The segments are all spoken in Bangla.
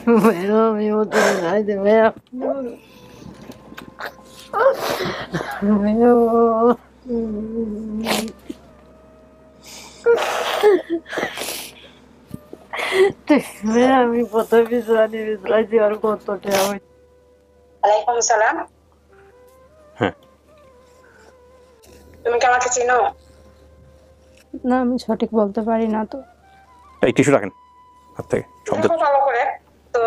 Bueno, amigo, tú ay, te veo. Amigo. Mira, mi foto visual y visual llevar কত টাকা হইছে ওয়ালাইকুম সালাম। হ্যাঁ তুমি কি আমাকে চিনো? না আমি সঠিক বলতে পারি না তো। এই টিস্যু রাখেন হাত থেকে শব্দ দেখো ভালো করে তো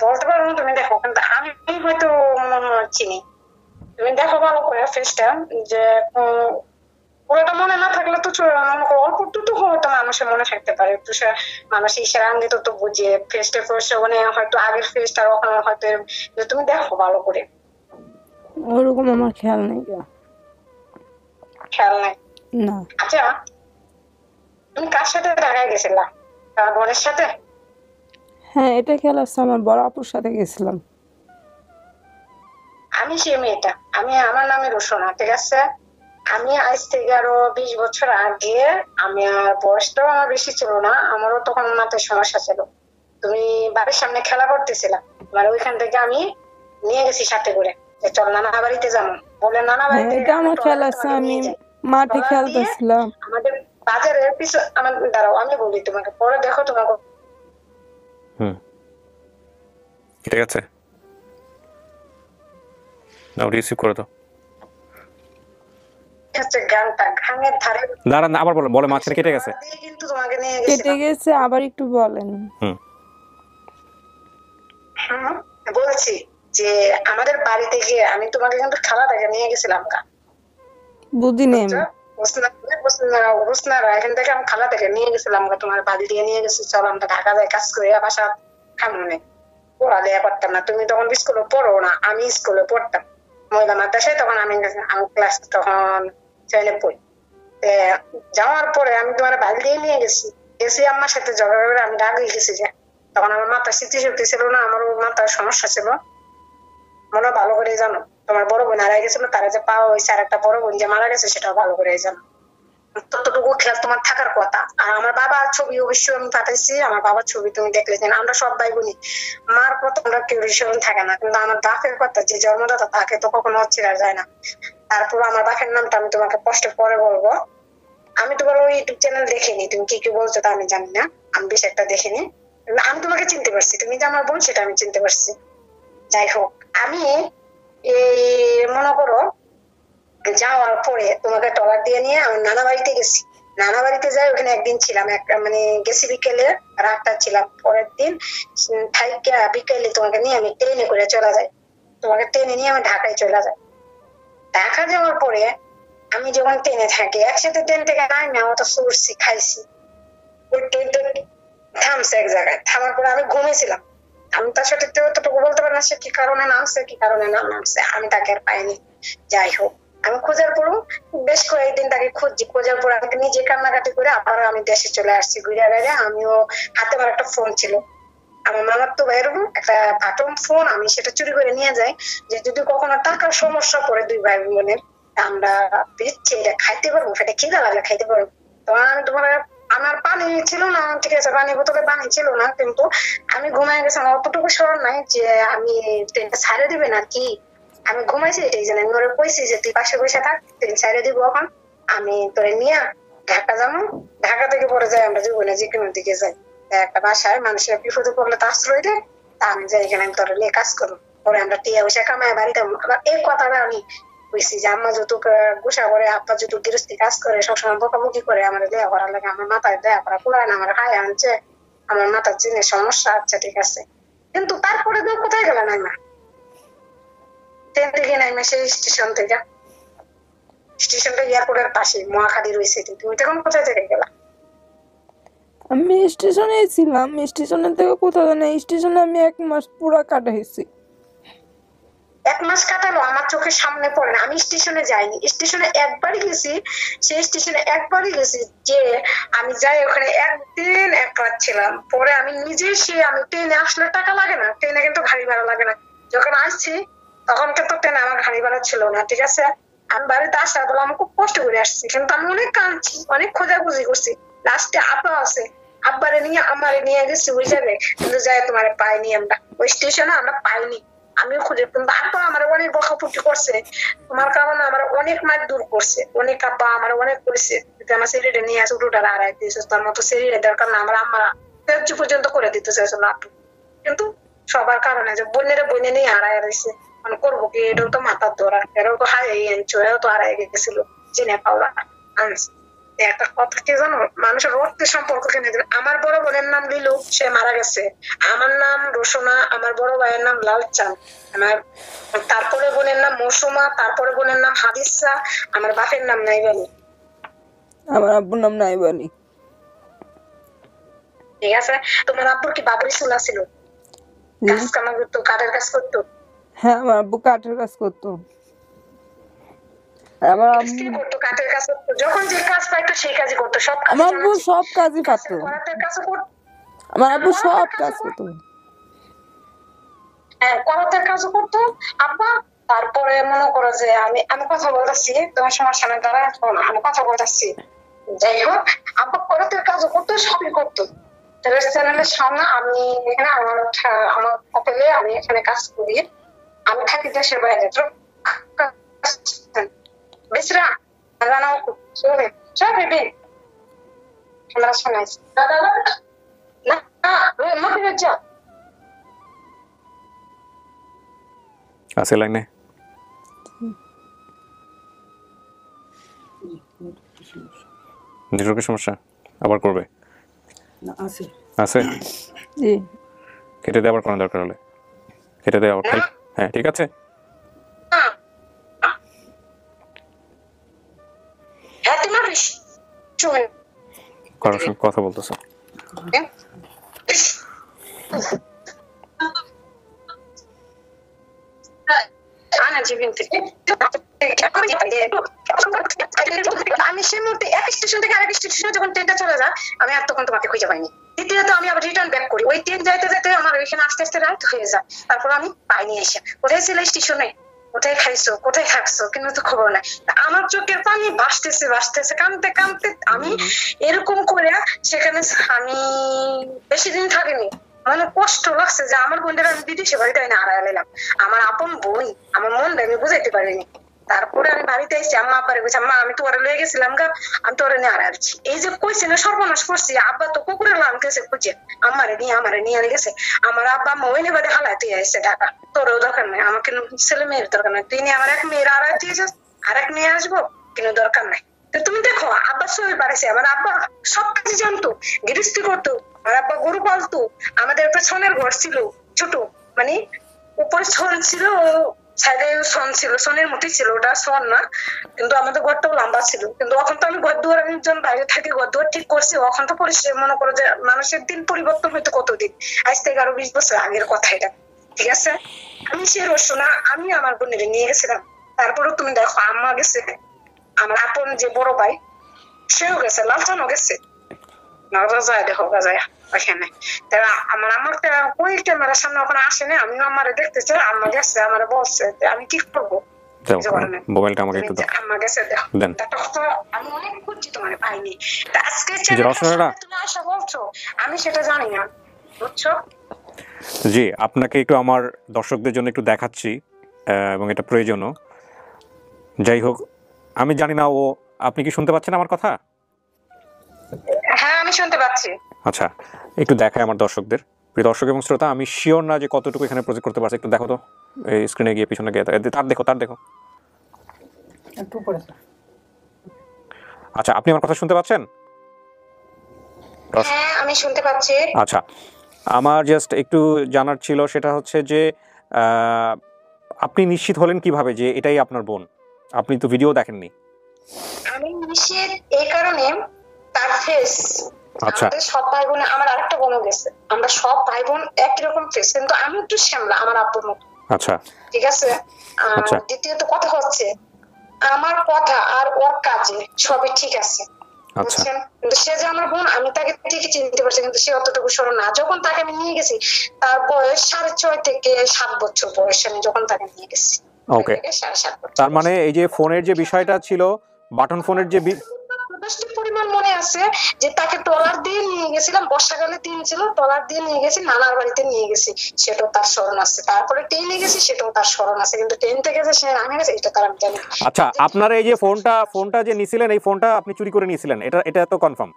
বলতে পারো না তুমি, দেখো কিন্তু আমি হয়তো মনে হয় চিনি। তুমি দেখো ভালো করে ফেসটা, যে পুরোটা মনে না থাকলে তো মনে করো অল্প একটু হয়তো মানুষের মনে থাকতে পারে, একটু মানুষ ইশারা আঙ্গিত তো বুঝে ফেসটা ফেসটা মানে হয়তো আগের ফেসটা ওখানে হয়তো। তুমি দেখো ভালো করে। ওরকম আমার খেয়াল নেই। খেয়াল নাই? না। আচ্ছা তুমি কার সাথে ঢাকায় গেছিলা? তার বোনের সাথে? হ্যাঁ এটা খেয়াল আছে, আমার বড় আপুর সাথে গেছিলাম। আমি সে মেয়েটা, আমার নামে রোশনা, ঠিক আছে? আমি আজ থেকে আরো 20 বছর আগে, আমি আর বয়সটাও আমার বেশি ছিল না, আমারও তখন মাথায় সমস্যা ছিল। তুমি বাড়ির সামনে খেলা করতেছিলাম, মানে ওইখান থেকে আমি নিয়ে গেছি সাথে করে, চল নানা বাড়িতে যাবো বলে নানা বাড়িতে। এটা আমার খেয়াল আছে, আমি মাঠে খেলতেছিলাম। আমাদের বাজারের পিছনে আমার, দাঁড়াও আমি বলি তোমাকে, পরে দেখো তোমাকে। ঠিক আছে নাও রিসিভ করে দাও। দাঁড়ান আবার বলে মাঝখানে কেটে গেছে। কিন্তু তোমাকে নিয়ে কেটে গেছে, আবার একটু বলেন। বলছি যে আমাদের বাড়িতে গিয়ে আমি তোমাকে কিন্তু খেলা দেখে নিয়ে গেছিলাম। বুঝি নেই এখান থেকে আমি খালা থেকে নিয়ে গেছিলাম, তোমার বাড়ি দিয়ে নিয়ে গেছি, চল আমরা ঢাকা যাই কাজ করে বাসা খামনে। পড়ালেখা করতাম না, তুমি তখন স্কুলে পড়ো না, আমি স্কুলে পড়তাম মহিলা মাদ্রাসায়, তখন আমি ক্লাস তখন 7-এ পড়ি। যাওয়ার পরে আমি তোমার বাড়ি দিয়ে নিয়ে গেছি আমার সাথে ঝগড়া করে আমি রাগ হয়ে গেছি, যে তখন আমার মাথার স্মৃতিশক্তি ছিল না, আমার মাথার সমস্যা ছিল মনে ভালো করে জানো। তোমার বড় বোন হারাই গেছিল, তারা যে পাওয়া হয়েছে, আর একটা বড় বোন যে মারা গেছে সেটাও ভালো করে জানো। ততটুকু খেয়াল তোমার থাকার কথা। আর আমার বাবার ছবি অবশ্যই আমি পাঠাইছি, আমার বাবার ছবি তুমি দেখলে যেন আমরা সব ভাই বোনই মার কথা আমরা কেউ রিসরণ থাকে না, কিন্তু আমার বাপের কথা যে জন্মদাতা তাকে তো কখনো চেনা যায় না। তারপর আমার বাপের নামটা আমি তোমাকে কষ্ট পরে বলবো। আমি তোমার ওই ইউটিউব চ্যানেল দেখিনি, তুমি কি কি বলছো তা আমি জানি না, আমি বেশ একটা দেখিনি, আমি তোমাকে চিনতে পারছি, তুমি যে আমার বোন সেটা আমি চিনতে পারছি। যাই হোক, আমি এই মনে করো যাওয়ার পরে তোমাকে টলার দিয়ে নিয়ে আমি নানা বাড়িতে গেছি। নানা বাড়িতে যাই, ওখানে একদিন ছিলাম, মানে গেছি বিকেলে, রাতটা ছিলাম। পরের দিন বিকেলে তোমাকে নিয়ে আমি ট্রেনে করে চলে যাই, তোমাকে ট্রেনে নিয়ে আমি ঢাকায় চলে যাই। ঢাকা যাওয়ার পরে আমি যখন ট্রেনে থাকি, একসাথে ট্রেন থেকে নামি, আমার তো সরছি খাইছি, ওই ট্রেনটা থামছে এক জায়গায়, থামার পরে আমি ঘুমিয়েছিলাম। আমি তার সাথে অতটুকু বলতে পারি না সে কি কারণে নামছে কি কারণে না নামছে, আমি তাকে আর পাইনি। যাই হোক, আমি খোঁজার পরও বেশ কয়েকদিন তাকে খুঁজছি, খোঁজার পর আমাকে নিজে কান্নাকাটি করে আবার আমি দেশে চলে আসছি ঘুরে বেড়ে। আমিও হাতে আমার একটা ফোন ছিল, আমার মামার তো এরকম একটা বাটন ফোন, আমি সেটা চুরি করে নিয়ে যাই, যে যদি কখনো টাকার সমস্যা পড়ে দুই ভাই বোনের, আমরা বেচে এটা খাইতে পারবো, সেটা খিদা লাগলে খাইতে পারবো। তখন আমি তোমার, আমার পানি ছিল না, ঠিক আছে পানি বোতলে পানি ছিল না, কিন্তু আমি ঘুমাই গেছি, আমার অতটুকু স্মরণ নাই যে আমি ট্রেনটা ছাড়ে দিবে না কি, আমি ঘুমাইছি এটাই জানি। আমি ওরা কইছি যে তুই পাশে বসে থাক, ট্রেন ছাড়ে দিব, এখন আমি তোরে নিয়ে ঢাকা যাবো, ঢাকা থেকে পরে যাই আমরা জীবনে যে কোনো দিকে যাই, একটা বাসায় মানুষের বিপদে পড়লে তো আশ্রয় দেয়, তা আমি যাই এখানে আমি তোরে নিয়ে কাজ করবো, পরে আমরা টিয়া বসে কামায় বাড়িতে। আবার এই কথাটা আমি বুঝছি যে আম্মা যৌতুক গুছা করে, আব্বা যৌতুক গৃহস্থী কাজ করে, সবসময় বকাবকি করে, আমার দেয়া করার লাগে, আমার মাথায় দেয়া করা পুরায় না, আমার হায় আনছে, আমার মাথার জিনিস সমস্যা। আচ্ছা ঠিক আছে, কিন্তু তারপরে তো কোথায় গেল না, মা ট্রেন থেকে নাইমে সেই স্টেশন থেকে, স্টেশনটা এয়ারপোর্টের পাশে মহাখালী রয়েছে, তুমি তখন কোথায় থেকে গেলা? আমি স্টেশনে ছিলাম, স্টেশনে থেকে কোথাও না, স্টেশনে আমি 1 মাস পুরো কাটাইছি। 1 মাস কাটালো আমার চোখের সামনে পড়ে না, আমি স্টেশনে যাইনি, স্টেশনে একবারই গেছি, সেই স্টেশনে একবারই গেছি, যে আমি যাই ওখানে একদিন 1 রাত ছিলাম, পরে আমি নিজে আমি ট্রেনে আসলে টাকা লাগে না, ট্রেনে কিন্তু গাড়ি ভাড়া লাগে না, যখন আসছি তখন কিন্তু ট্রেনে আমার গাড়ি ভাড়া ছিল না, ঠিক আছে? আমি বাড়িতে আসার বলে আমি খুব কষ্ট করে আসছি, কিন্তু আমি অনেক কাঁদছি, অনেক খোঁজাখুঁজি করছি, লাস্টে আপা আছে, আব্বারে নিয়ে আমারে নিয়ে গেছি ওই জায়গায়, কিন্তু যাই তোমার পাইনি আমরা, ওই স্টেশনে আমরা পাইনি। আমিও খুঁজে, কিন্তু আব্বা আমার অনেক বকাপুটি করছে, তোমার কারণে আমার অনেক মার দূর করছে, অনেক আব্বা আমার অনেক করেছে, আমার শরীরে নিয়ে আসে উঠোটা হারাই দিয়েছে, তার মতো শরীরে দরকার না আমার আম্মা ত্যায্য পর্যন্ত করে দিতে চাইছিল আপু, কিন্তু সবার কারণে যে বনে নিয়ে হারাই রয়েছে, মানে করবো কি, এটাও তো মাথার ধরা, এরাও তো হারিয়ে আনছো, এরাও তো হারাই গেছিল জেনে পাওয়া আনছে। একটা কথা কি জানো, মানুষের রক্তের সম্পর্ক কেন, আমার বড় বোনের নাম লিলু, সে মারা গেছে, আমার নাম রোশনা, আমার বড় ভাইয়ের নাম লালচাঁদ, আমার তারপরে বোনের নাম মৌসুমা, তারপরে বোনের নাম হাদিসা, আমার বাপের নাম নাইবানি। আমার আব্বুর নাম নাইবানি। ঠিক আছে, তোমার আব্বুর কি বাবরি চুলা ছিল? কাজ কামা করতো, কাঠের কাজ করতো? হ্যাঁ, আমার আব্বু কাঠের কাজ করতো। আমার আম্মু, করতো কাঠের কাজ করতো, যখন যে কাজ পাইতো সেই কাজই করতো, সব কাজ আমার আব্বু সব কাজই পারতো। করাতের কাজও করতো, আমার আব্বু সব কাজ করতো। হ্যাঁ করাতের কাজও করতো আব্বা। তারপরে মনে করো যে আমি কথা বলতেছি, তোমার সমস্যা নেই, দ্বারা আমি কথা বলতেছি, যাই হোক আব্বা করাতের কাজও করতো, সবই করতো। চ্যানেলের সামনে আমি এখানে আমার হোটেলে আমি এখানে কাজ করি, আমি থাকি দেশের বাইরে, তো বেশিরা জানাও সরে সরে বে আমরা শোনাইছি না মাকে যা আছে লাইনে। নেটওয়ার্কের সমস্যা আবার করবে? আছে আছে, জি, কেটে দিয়ে আবার কোনো দরকার হলে কেটে দিয়ে আবার। হ্যাঁ ঠিক আছে। হ্যাঁ তোমার কারোর সঙ্গে কথা বলতেছো? আমি সেই মুহূর্তে এক স্টেশন থেকে আরেক স্টেশনে যখন ট্রেনটা চলে যায়, আমি আর তখন তোমাকে খুঁজে পাইনি। দ্বিতীয়ত আমি আবার রিটার্ন ব্যাক করি, ওই ট্রেন যাইতে যাইতে আমার ওইখানে আস্তে আস্তে রাত হয়ে যায়, তারপর আমি পাইনি এসে। কোথায় ছিল স্টেশনে, কোথায় খাইছো, কোথায় থাকছো, কিন্তু তো খবর নাই। আমার চোখের পানি ভাসতেছে ভাসতেছে, কাঁদতে কাঁদতে আমি এরকম করে সেখানে আমি বেশি দিন থাকিনি, মানে কষ্ট লাগছে যে আমার বোনদের আমি বিদেশে বাড়িতে না হারাই এলাম, আমার আপন বোন, আমার মনটা আমি বুঝাইতে পারিনি। তারপরে আমি বাড়িতে এসেছি, আম্মা আব্বারে বলছি আম্মা আমি তোরে লয়ে গেছিলাম গা, আমি তোরে নিয়ে হারাচ্ছি, এই যে কইছি না সর্বনাশ করছি। আব্বা তো কুকুরের লাম গেছে খুঁজে, আমারে নিয়ে গেছে, আমার আব্বা আম্মা ওই নেবাদে হালাতে আসছে ঢাকা, তোরও দরকার নেই, আমাকে ছেলে মেয়ের দরকার নেই, তুই নিয়ে আমার এক মেয়ের হারাই দিয়েছিস, আর এক মেয়ে আসবো, কিন্তু দরকার নাই। তো তুমি দেখো আব্বা সবই পারেছে, আমার আব্বা সব কাজে জানতো, গৃহস্থী করতো, আমার আব্বা গরু পালতো, আমাদের পেছনের ঘর ছিল ছোট, মানে উপরে ছন ছিল, সাইডে সন ছিল, সনের মতোই ছিল, ওটা সন না, কিন্তু আমাদের ঘরটাও লম্বা ছিল। কিন্তু এখন তো আমি ঘর দুয়ার, আমি যখন বাইরে থাকি ঘর দুয়ার ঠিক করছি, এখন তো পরিষ্কার, মনে করো যে মানুষের দিন পরিবর্তন হইতো কতদিন, আজ থেকে আরো 20 বছর আগের কথা এটা, ঠিক আছে। আমি সে রসুনা আমি আমার বোনের নিয়ে গেছিলাম, তারপরেও তুমি দেখো আম্মা গেছে, আমার আপন যে বড় ভাই সেও গেছে, লালচানও গেছে, যায় দেখো যায় ওখানে। তারা আমার ওই ক্যামেরার সামনে ওখানে আসে না, আমিও আমারে দেখতে চাই, আম্মা গেছে, আমার বলছে আমি কি করবো, মোবাইলটা আমাকে একটু দাও। আম্মা গেছে দেখো, দেন। আমি অনেক খুঁজছি তোমার পাইনি, আজকে তুমি আসা বলছো আমি সেটা জানি না, বুঝছো? জি, আপনাকে একটু আমার দর্শকদের জন্য একটু দেখাচ্ছি, এবং এটা প্রয়োজনও। যাই হোক, আমি জানি না ও, আপনি কি শুনতে পাচ্ছেন আমার কথা? হ্যাঁ আমি শুনতে পাচ্ছি। আচ্ছা, একটু দেখায় আমার দর্শকদের। প্রিয় দর্শক এবং শ্রোতা, আমি শিওর না যে কতটুকু এখানে প্রজেক্ট করতে পারছে, একটু দেখো তো, এই স্ক্রিনে গিয়ে পিছনে গিয়ে তার দেখো। একটু পরে। আচ্ছা, আপনি আমার কথা শুনতে পাচ্ছেন? হ্যাঁ আমি শুনতে পাচ্ছি। আচ্ছা, আমার জাস্ট একটু জানার ছিল, সেটা হচ্ছে যে আপনি নিশ্চিত হলেন কিভাবে যে এটাই আপনার বোন? আপনি তো ভিডিও দেখেননি। আমি নিশ্চিত এই কারণে, তার ফেস, আচ্ছা, আমাদের সব ভাই বোন, আমার আরেকটা বোনও গেছে, আমরা সব ভাই বোন একই রকম ফেস, কিন্তু আমি একটু শ্যামলা আমার আব্বুর মতো, আচ্ছা ঠিক আছে। আচ্ছা। দ্বিতীয়ত কথা হচ্ছে আমার কথা আর ওর কাজে সবই ঠিক আছে, আচ্ছা, বুঝছেন? কিন্তু সে যে আমার বোন, আমি তাকে ঠিকই চিনতে পারছি, কিন্তু সে অতটুকু স্মরণ না। যখন তাকে আমি নিয়ে গেছি, তার বয়স 6.5 থেকে 7 বছর বয়স, আমি যখন তাকে নিয়ে গেছি। ওকে, তার মানে এই যে ফোনের যে বিষয়টা ছিল, বাটন ফোনের যে বেশি পরিমাণ মনে আছে যে তাকে ট্রলার দিয়ে নিয়ে গেছিলাম, বর্ষাকালে দিন ছিল, ট্রলার দিয়ে নিয়ে গেছি, নানার বাড়িতে নিয়ে গেছি, সেটাও তার স্মরণ আছে। তারপরে ট্রেনে গেছি, সেটাও তার স্মরণ আছে, কিন্তু ট্রেন থেকে যে সে নামে গেছে এটা তার আমি জানি না। আচ্ছা, আপনার এই যে ফোনটা যে নিছিলেন, এই ফোনটা আপনি চুরি করে নিয়েছিলেন, এটা তো কনফার্ম?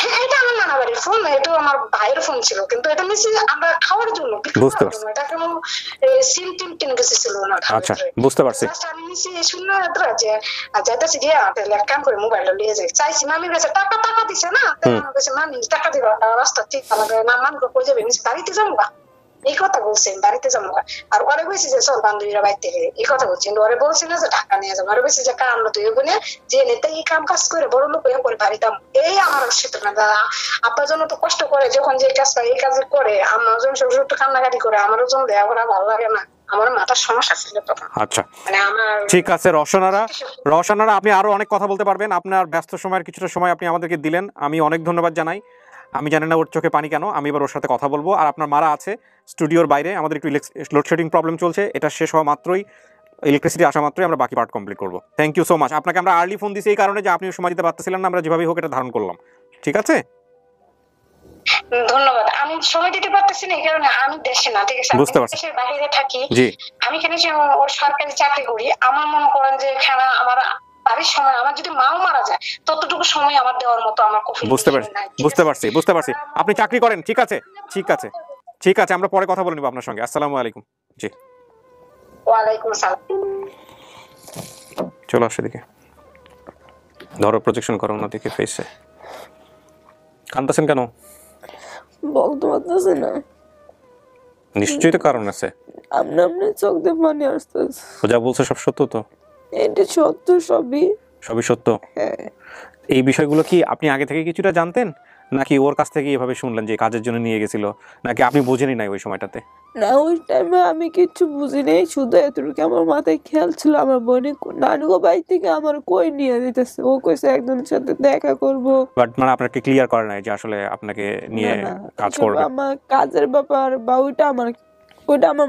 হ্যাঁ, এটা আমার নানা বাড়ির ফোন, এটা আমার ভাইয়ের ফোন ছিল, কিন্তু এটা নিচে আমরা খাওয়ার জন্য, বুঝতে পারছি। এটা কোনো সিম টিম কিনে গেছিল না। আচ্ছা, বুঝতে পারছি। আমি নিচে শুনলাম যে যাইতেছি গিয়ে তাহলে এক কাম করে মোবাইলটা নিয়ে যাই, চাইছি মামির কাছে টাকা দিছে না, আমার কাছে মামি টাকা দিবা, রাস্তা ঠিক আলাদা না, মামি কই যাবে নিচে বাড়িতে যাবো গা, এই কথা বলছেন, বাড়িতে যাবো গা। আর ওরে বলছি যে চল বান্ধবীরা বাড়িতে এই কথা বলছেন, ওরে বলছি না যে টাকা নিয়ে যাবো, ওরে বলছি যে কার আমরা তুই বোনে যে নেতা এই কাম কাজ করে বড় লোক হয়ে করে বাড়িতে, এই আমার সেটা না। আব্বার জন্য তো কষ্ট করে, যখন যে কাজটা এই কাজ করে, আমার জন্য শ্বশুর তো কান্নাকাটি করে, আমারও জন্য দেয়া করা ভালো লাগে না, আমার মাথার সমস্যা ছিল তখন। আচ্ছা, মানে আমার ঠিক আছে রওশনারা, আপনি আরো অনেক কথা বলতে পারবেন, আপনার ব্যস্ত সময়ের কিছুটা সময় আপনি আমাদেরকে দিলেন, আমি অনেক ধন্যবাদ জানাই। আমি জানি না ওর চোখে পানি কেন, আমি এবার ওর সাথে কথা বলবো। আর আপনার মারা আছে স্টুডিওর বাইরে, আমাদের একটু লোডশেডিং প্রবলেম চলছে, এটা শেষ হওয়া মাত্রই, ইলেকট্রিসিটি আসা মাত্রই আমরা বাকি পার্ট কমপ্লিট করবো। Thank you so much. আপনাকে আমরা আর্লি ফোন দিছি এই কারণে যে আপনি সময় দিতে পারতেছিলেন না, আমরা যেভাবে হোক এটা ধারণ করলাম। ঠিক আছে, ধন্যবাদ। আমি সময় দিতে পারতেছি না এই কারণে আমি দেশে না, ঠিক আছে, বুঝতে পারছি। দেশের বাইরে থাকি। জি, আমি এখানে যে ওর সরকারি চাকরি করি, আমার মনে করেন যে এখানে আমার বাড়ির সময়, আমার যদি মাও মারা যায় ততটুকু সময় আমার দেওয়ার মতো আমার কফি বুঝতে পারছি। আপনি চাকরি করেন, ঠিক আছে, আমরা পরে কথা বলে নিব আপনার সঙ্গে। আসসালামু আলাইকুম। জি, ওয়ালাইকুম আসসালাম। চলো আসে দিকে, ধরো প্রজেকশন করো না দিকে ফেসে। কাঁদতেছেন কেন? বলতে পারতেছে না, নিশ্চয়ই তো কারণ আছে। আপনি চোখ দিয়ে পানি আসতেছে। ও যা বলছে সব সত্য তো? এটা সত্য, সবই সত্য। হ্যাঁ। এই বিষয়গুলো কি আপনি আগে থেকে কিছুটা জানতেন, নাকি ওর কাছ থেকে এভাবে শুনলেন যে কাজের জন্য নিয়ে গেছিল, নাকি আপনি বোঝেনই নাই ওই সময়টাতে? না, ওই টাইমে আমি কিচ্ছু বুঝি নাই, শুধু এতটুকু আমার মাথায় খেয়াল ছিল আমার বোনের নানুগো বাড়ি থেকে আমার কই নিয়ে দিতেছে, ও কইছে একজনের সাথে দেখা করব। বাট মানে আপনাকে ক্লিয়ার করে নাই যে আসলে আপনাকে নিয়ে কাজ করবে? আমার কাজের ব্যাপার বা ওইটা আমার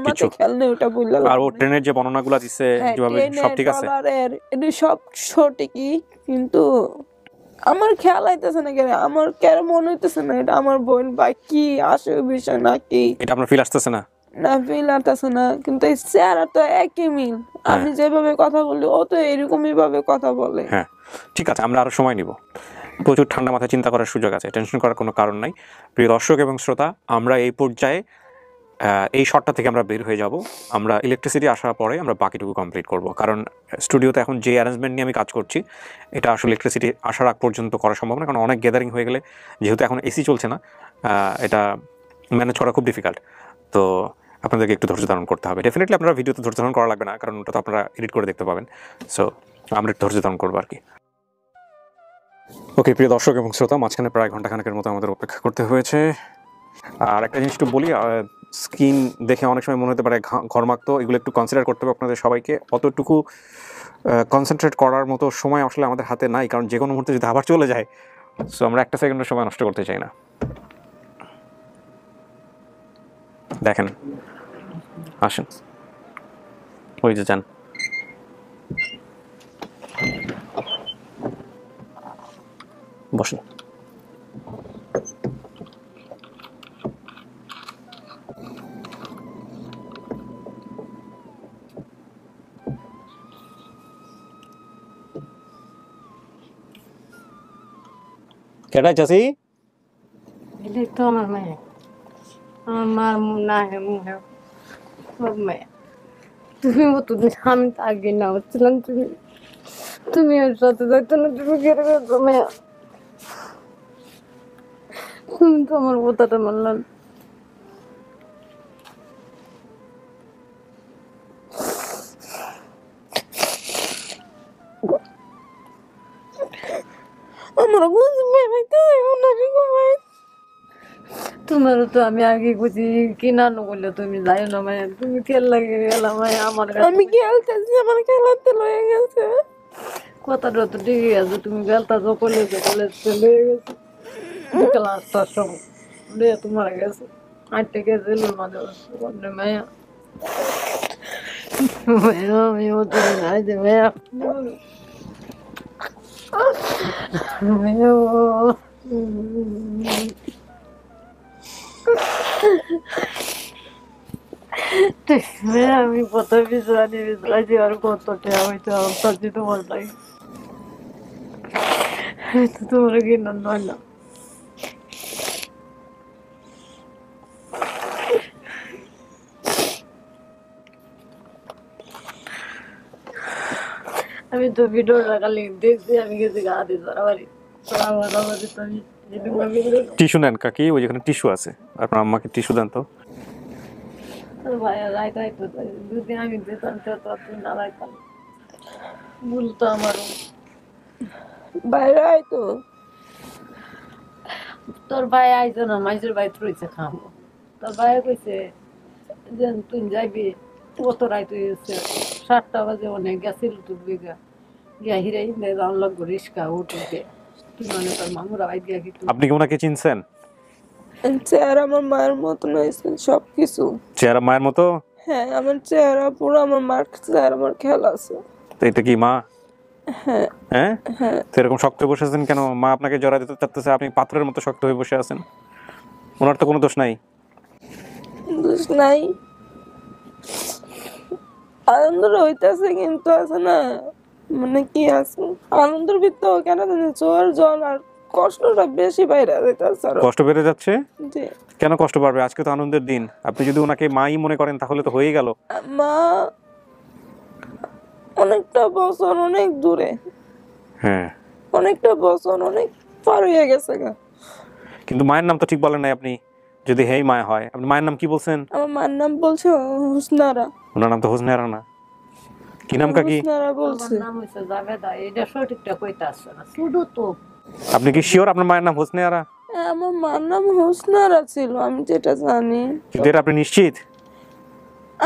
মাথায় খেয়াল নেই, ওটা বললাম। আর ও ট্রেনের যে বর্ণনাগুলো দিচ্ছে যেভাবে, সব ঠিক আছে? এটা সব সঠিকই, কিন্তু আমার খেয়াল আইতেছে না, কেন আমার কেন মনে হইতেছে না এটা আমার বোন বা কি আসে বিষয় নাকি, এটা আপনার ফিল আসতেছে না? না ফিল আসতেছে না, কিন্তু এই চেহারা তো একই মিল, আমি যেভাবে কথা বলি ও তো এরকমই ভাবে কথা বলে। হ্যাঁ, ঠিক আছে, আমরা আরো সময় নিব, প্রচুর ঠান্ডা মাথায় চিন্তা করার সুযোগ আছে, টেনশন করার কোনো কারণ নাই। প্রিয় দর্শক এবং শ্রোতা, আমরা এই পর্যায়ে এই শটটা থেকে আমরা বের হয়ে যাব, আমরা ইলেকট্রিসিটি আসার পরে আমরা বাকিটুকু কমপ্লিট করব, কারণ স্টুডিওতে এখন যে অ্যারেঞ্জমেন্ট নিয়ে আমি কাজ করছি এটা আসলে ইলেকট্রিসিটি আসার আগ পর্যন্ত করা সম্ভব না, কারণ অনেক গ্যাদারিং হয়ে গেলে, যেহেতু এখন এসি চলছে না, এটা ম্যানেজ করা খুব ডিফিকাল্ট। তো আপনাদেরকে একটু ধৈর্য ধারণ করতে হবে। ডেফিনেটলি আপনারা ভিডিওতে ধৈর্য ধারণ করা লাগবে না, কারণ ওটা তো আপনারা এডিট করে দেখতে পাবেন। সো আমরা একটু ধৈর্য ধারণ করবো আর কি। ওকে প্রিয় দর্শক এবং শ্রোতা, মাঝখানে প্রায় ঘন্টাখানেকের মতো আমাদের অপেক্ষা করতে হয়েছে। আর একটা জিনিস একটু বলি, স্কিন দেখে অনেক সময় মনে হতে পারে ঘরমাক্ত, এগুলো একটু কনসিডার করতে হবে আপনাদের সবাইকে। অতটুকু কনসেন্ট্রেট করার মতো সময় আসলে আমাদের হাতে নাই, কারণ যে কোনো মুহূর্তে যদি আবার চলে যায়, সো আমরা একটা সেকেন্ডের সময় নষ্ট করতে চাই না। দেখেন, আসেন, ওই যে যান, বসেন। কেডা চাচি? এটাই তো আমার মেয়ে, আমার না মুখে সব মেয়ে। তুমি অতদিন আমি তো আগে না হচ্ছিলাম, তুমি ওর সাথে যাইতো না, তুমি কেটে গেছো মেয়ে, তুমি তো আমার কথাটা মানলাম। আমার তোমারও তো আমি আগে বুঝি কি না করলে তুমি যাই না মায়া, তুমি খেল লাগে গেলাম মায়া আমার কাছে। আমি খেলতেছি, আমার খেলাতে লয়ে গেছে, কথাটা তো ঠিকই আছে, তুমি গেলতাছো কলেজে চলে গেছে, বিকাল 8টার সময় তোমার গেছে 8 থেকে গেল মাঝে মায়া মায়া, আমি ও তো নাই যে মায়া আমি কত বিজয় আর কত টাকা হইতে আমার তোমার নাই তোমার কিনা নয় না আমি তো ভিডিওটা খালি দেখছি আমি গেছি গা দিতে বাড়ি টিস্যু নেন কাকি, ওই যেখানে টিস্যু আছে, আপনার আম্মাকে টিস্যু দেন তো। ভাইয়া রাইতাই তো যদি আমি দিতাম তো তুই না রাইতাম বলতো আমারও বাইরে আয় তো। তোর ভাই আইছে না, মাইজের ভাই রয়েছে খামো। তোর ভাই কইছে যে তুই যাইবি কত রায় তুই 7টা বাজে অনেক গেছিল তোর বিঘা গিয়া হিরে হিন্দে যাওয়ার লাগবো রিস্কা উঠে তুই মানে তোর মামুরা ভাই গিয়া কিছু। আপনি কি ওনাকে চিনছেন? চেহারা আমার মায়ের মতন হয়েছে সবকিছু। চেহারা মায়ের মতো? হ্যাঁ, আমার চেহারা পুরো আমার মার চেহারা আমার খেয়াল আছে। তো এটা কি মা? হ্যাঁ হ্যাঁ হ্যাঁ। তো এরকম শক্ত হয়ে বসে আছেন কেন? মা আপনাকে জড়া দিতে চাচ্ছে, আপনি পাথরের মতো শক্ত হয়ে বসে আছেন। ওনার তো কোনো দোষ নাই। দোষ নাই, আনন্দ হইতেছে কিন্তু আছে না, মানে কি আছে আনন্দের ভিতর কেন জানি চোর জল আর কষ্টটা বেশি বাইরে যাইতেছে। কষ্ট বেড়ে যাচ্ছে? জি। কেন কষ্ট বাড়বে? আজকে তো আনন্দের দিন। আপনি যদি ওনাকে মাই মনে করেন তাহলে তো হয়ে গেল। মা অনেকটা বছর অনেক দূরে, হ্যাঁ অনেকটা বছর অনেক পার হয়ে গেছে গা। কিন্তু মায়ের নাম তো ঠিক বলেন নাই আপনি। যদি হেই মায় হয়, আপনি মায়ের নাম কি বলছেন? আমার মার নাম বলছে হুসনারা। ওনার নাম তো হোসনেরা না। কি নাম কাকি? হুসনারা আমার বলছে। নাম হইছে জাবেদা, এটা সঠিকটা কইতে আসছে না শুধু তো। আপনি কি শিওর আপনার মায়ের নাম হোসনেরা? হ্যাঁ, আমার মার নাম হুসনারা ছিল, আমি যেটা জানি। কিন্তু এটা আপনি নিশ্চিত?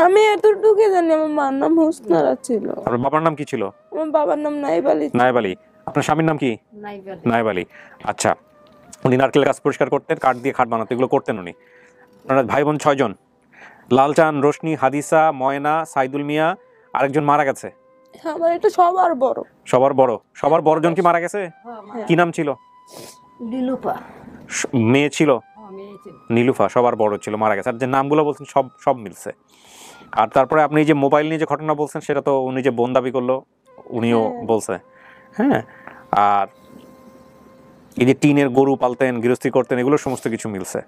আমি এতটুকু জানি আমার মার নাম হুসনারা ছিল। আপনার বাবার নাম কি ছিল? আমার বাবার নাম নাইব আলী। নায়েব আলী। আপনার স্বামীর নাম কি? নাই বলে নায়েব আলী। আচ্ছা, উনি নারকেল গাছ পরিষ্কার করতেন, কাঠ দিয়ে খাট বানাতেন, এগুলো করতেন উনি। ওনার ভাই বোন 6 জন। লালচান, রোশনি, হাদিসা, ময়না, সাইদুল মিয়া, আরেকজন মারা গেছে। আমার এটা সবার বড়। সবার বড়? সবার বড় জন কি মারা গেছে? কি নাম ছিল? লিলুপা মেয়ে ছিল আমি নীলুফা, সবার বড় ছিল, মারা গেছে। আর যে নামগুলো বলছেন সব সব মিলছে। আর তারপরে আপনি যে মোবাইল নিয়ে যে ঘটনা বলছেন সেটা তো উনি যে বোন দাবি করলো উনিও বলছে। হ্যাঁ, আর এই যে টিনের গরু পালতেন, গৃহস্থী করতেন, এগুলো সমস্ত কিছু মিলছে।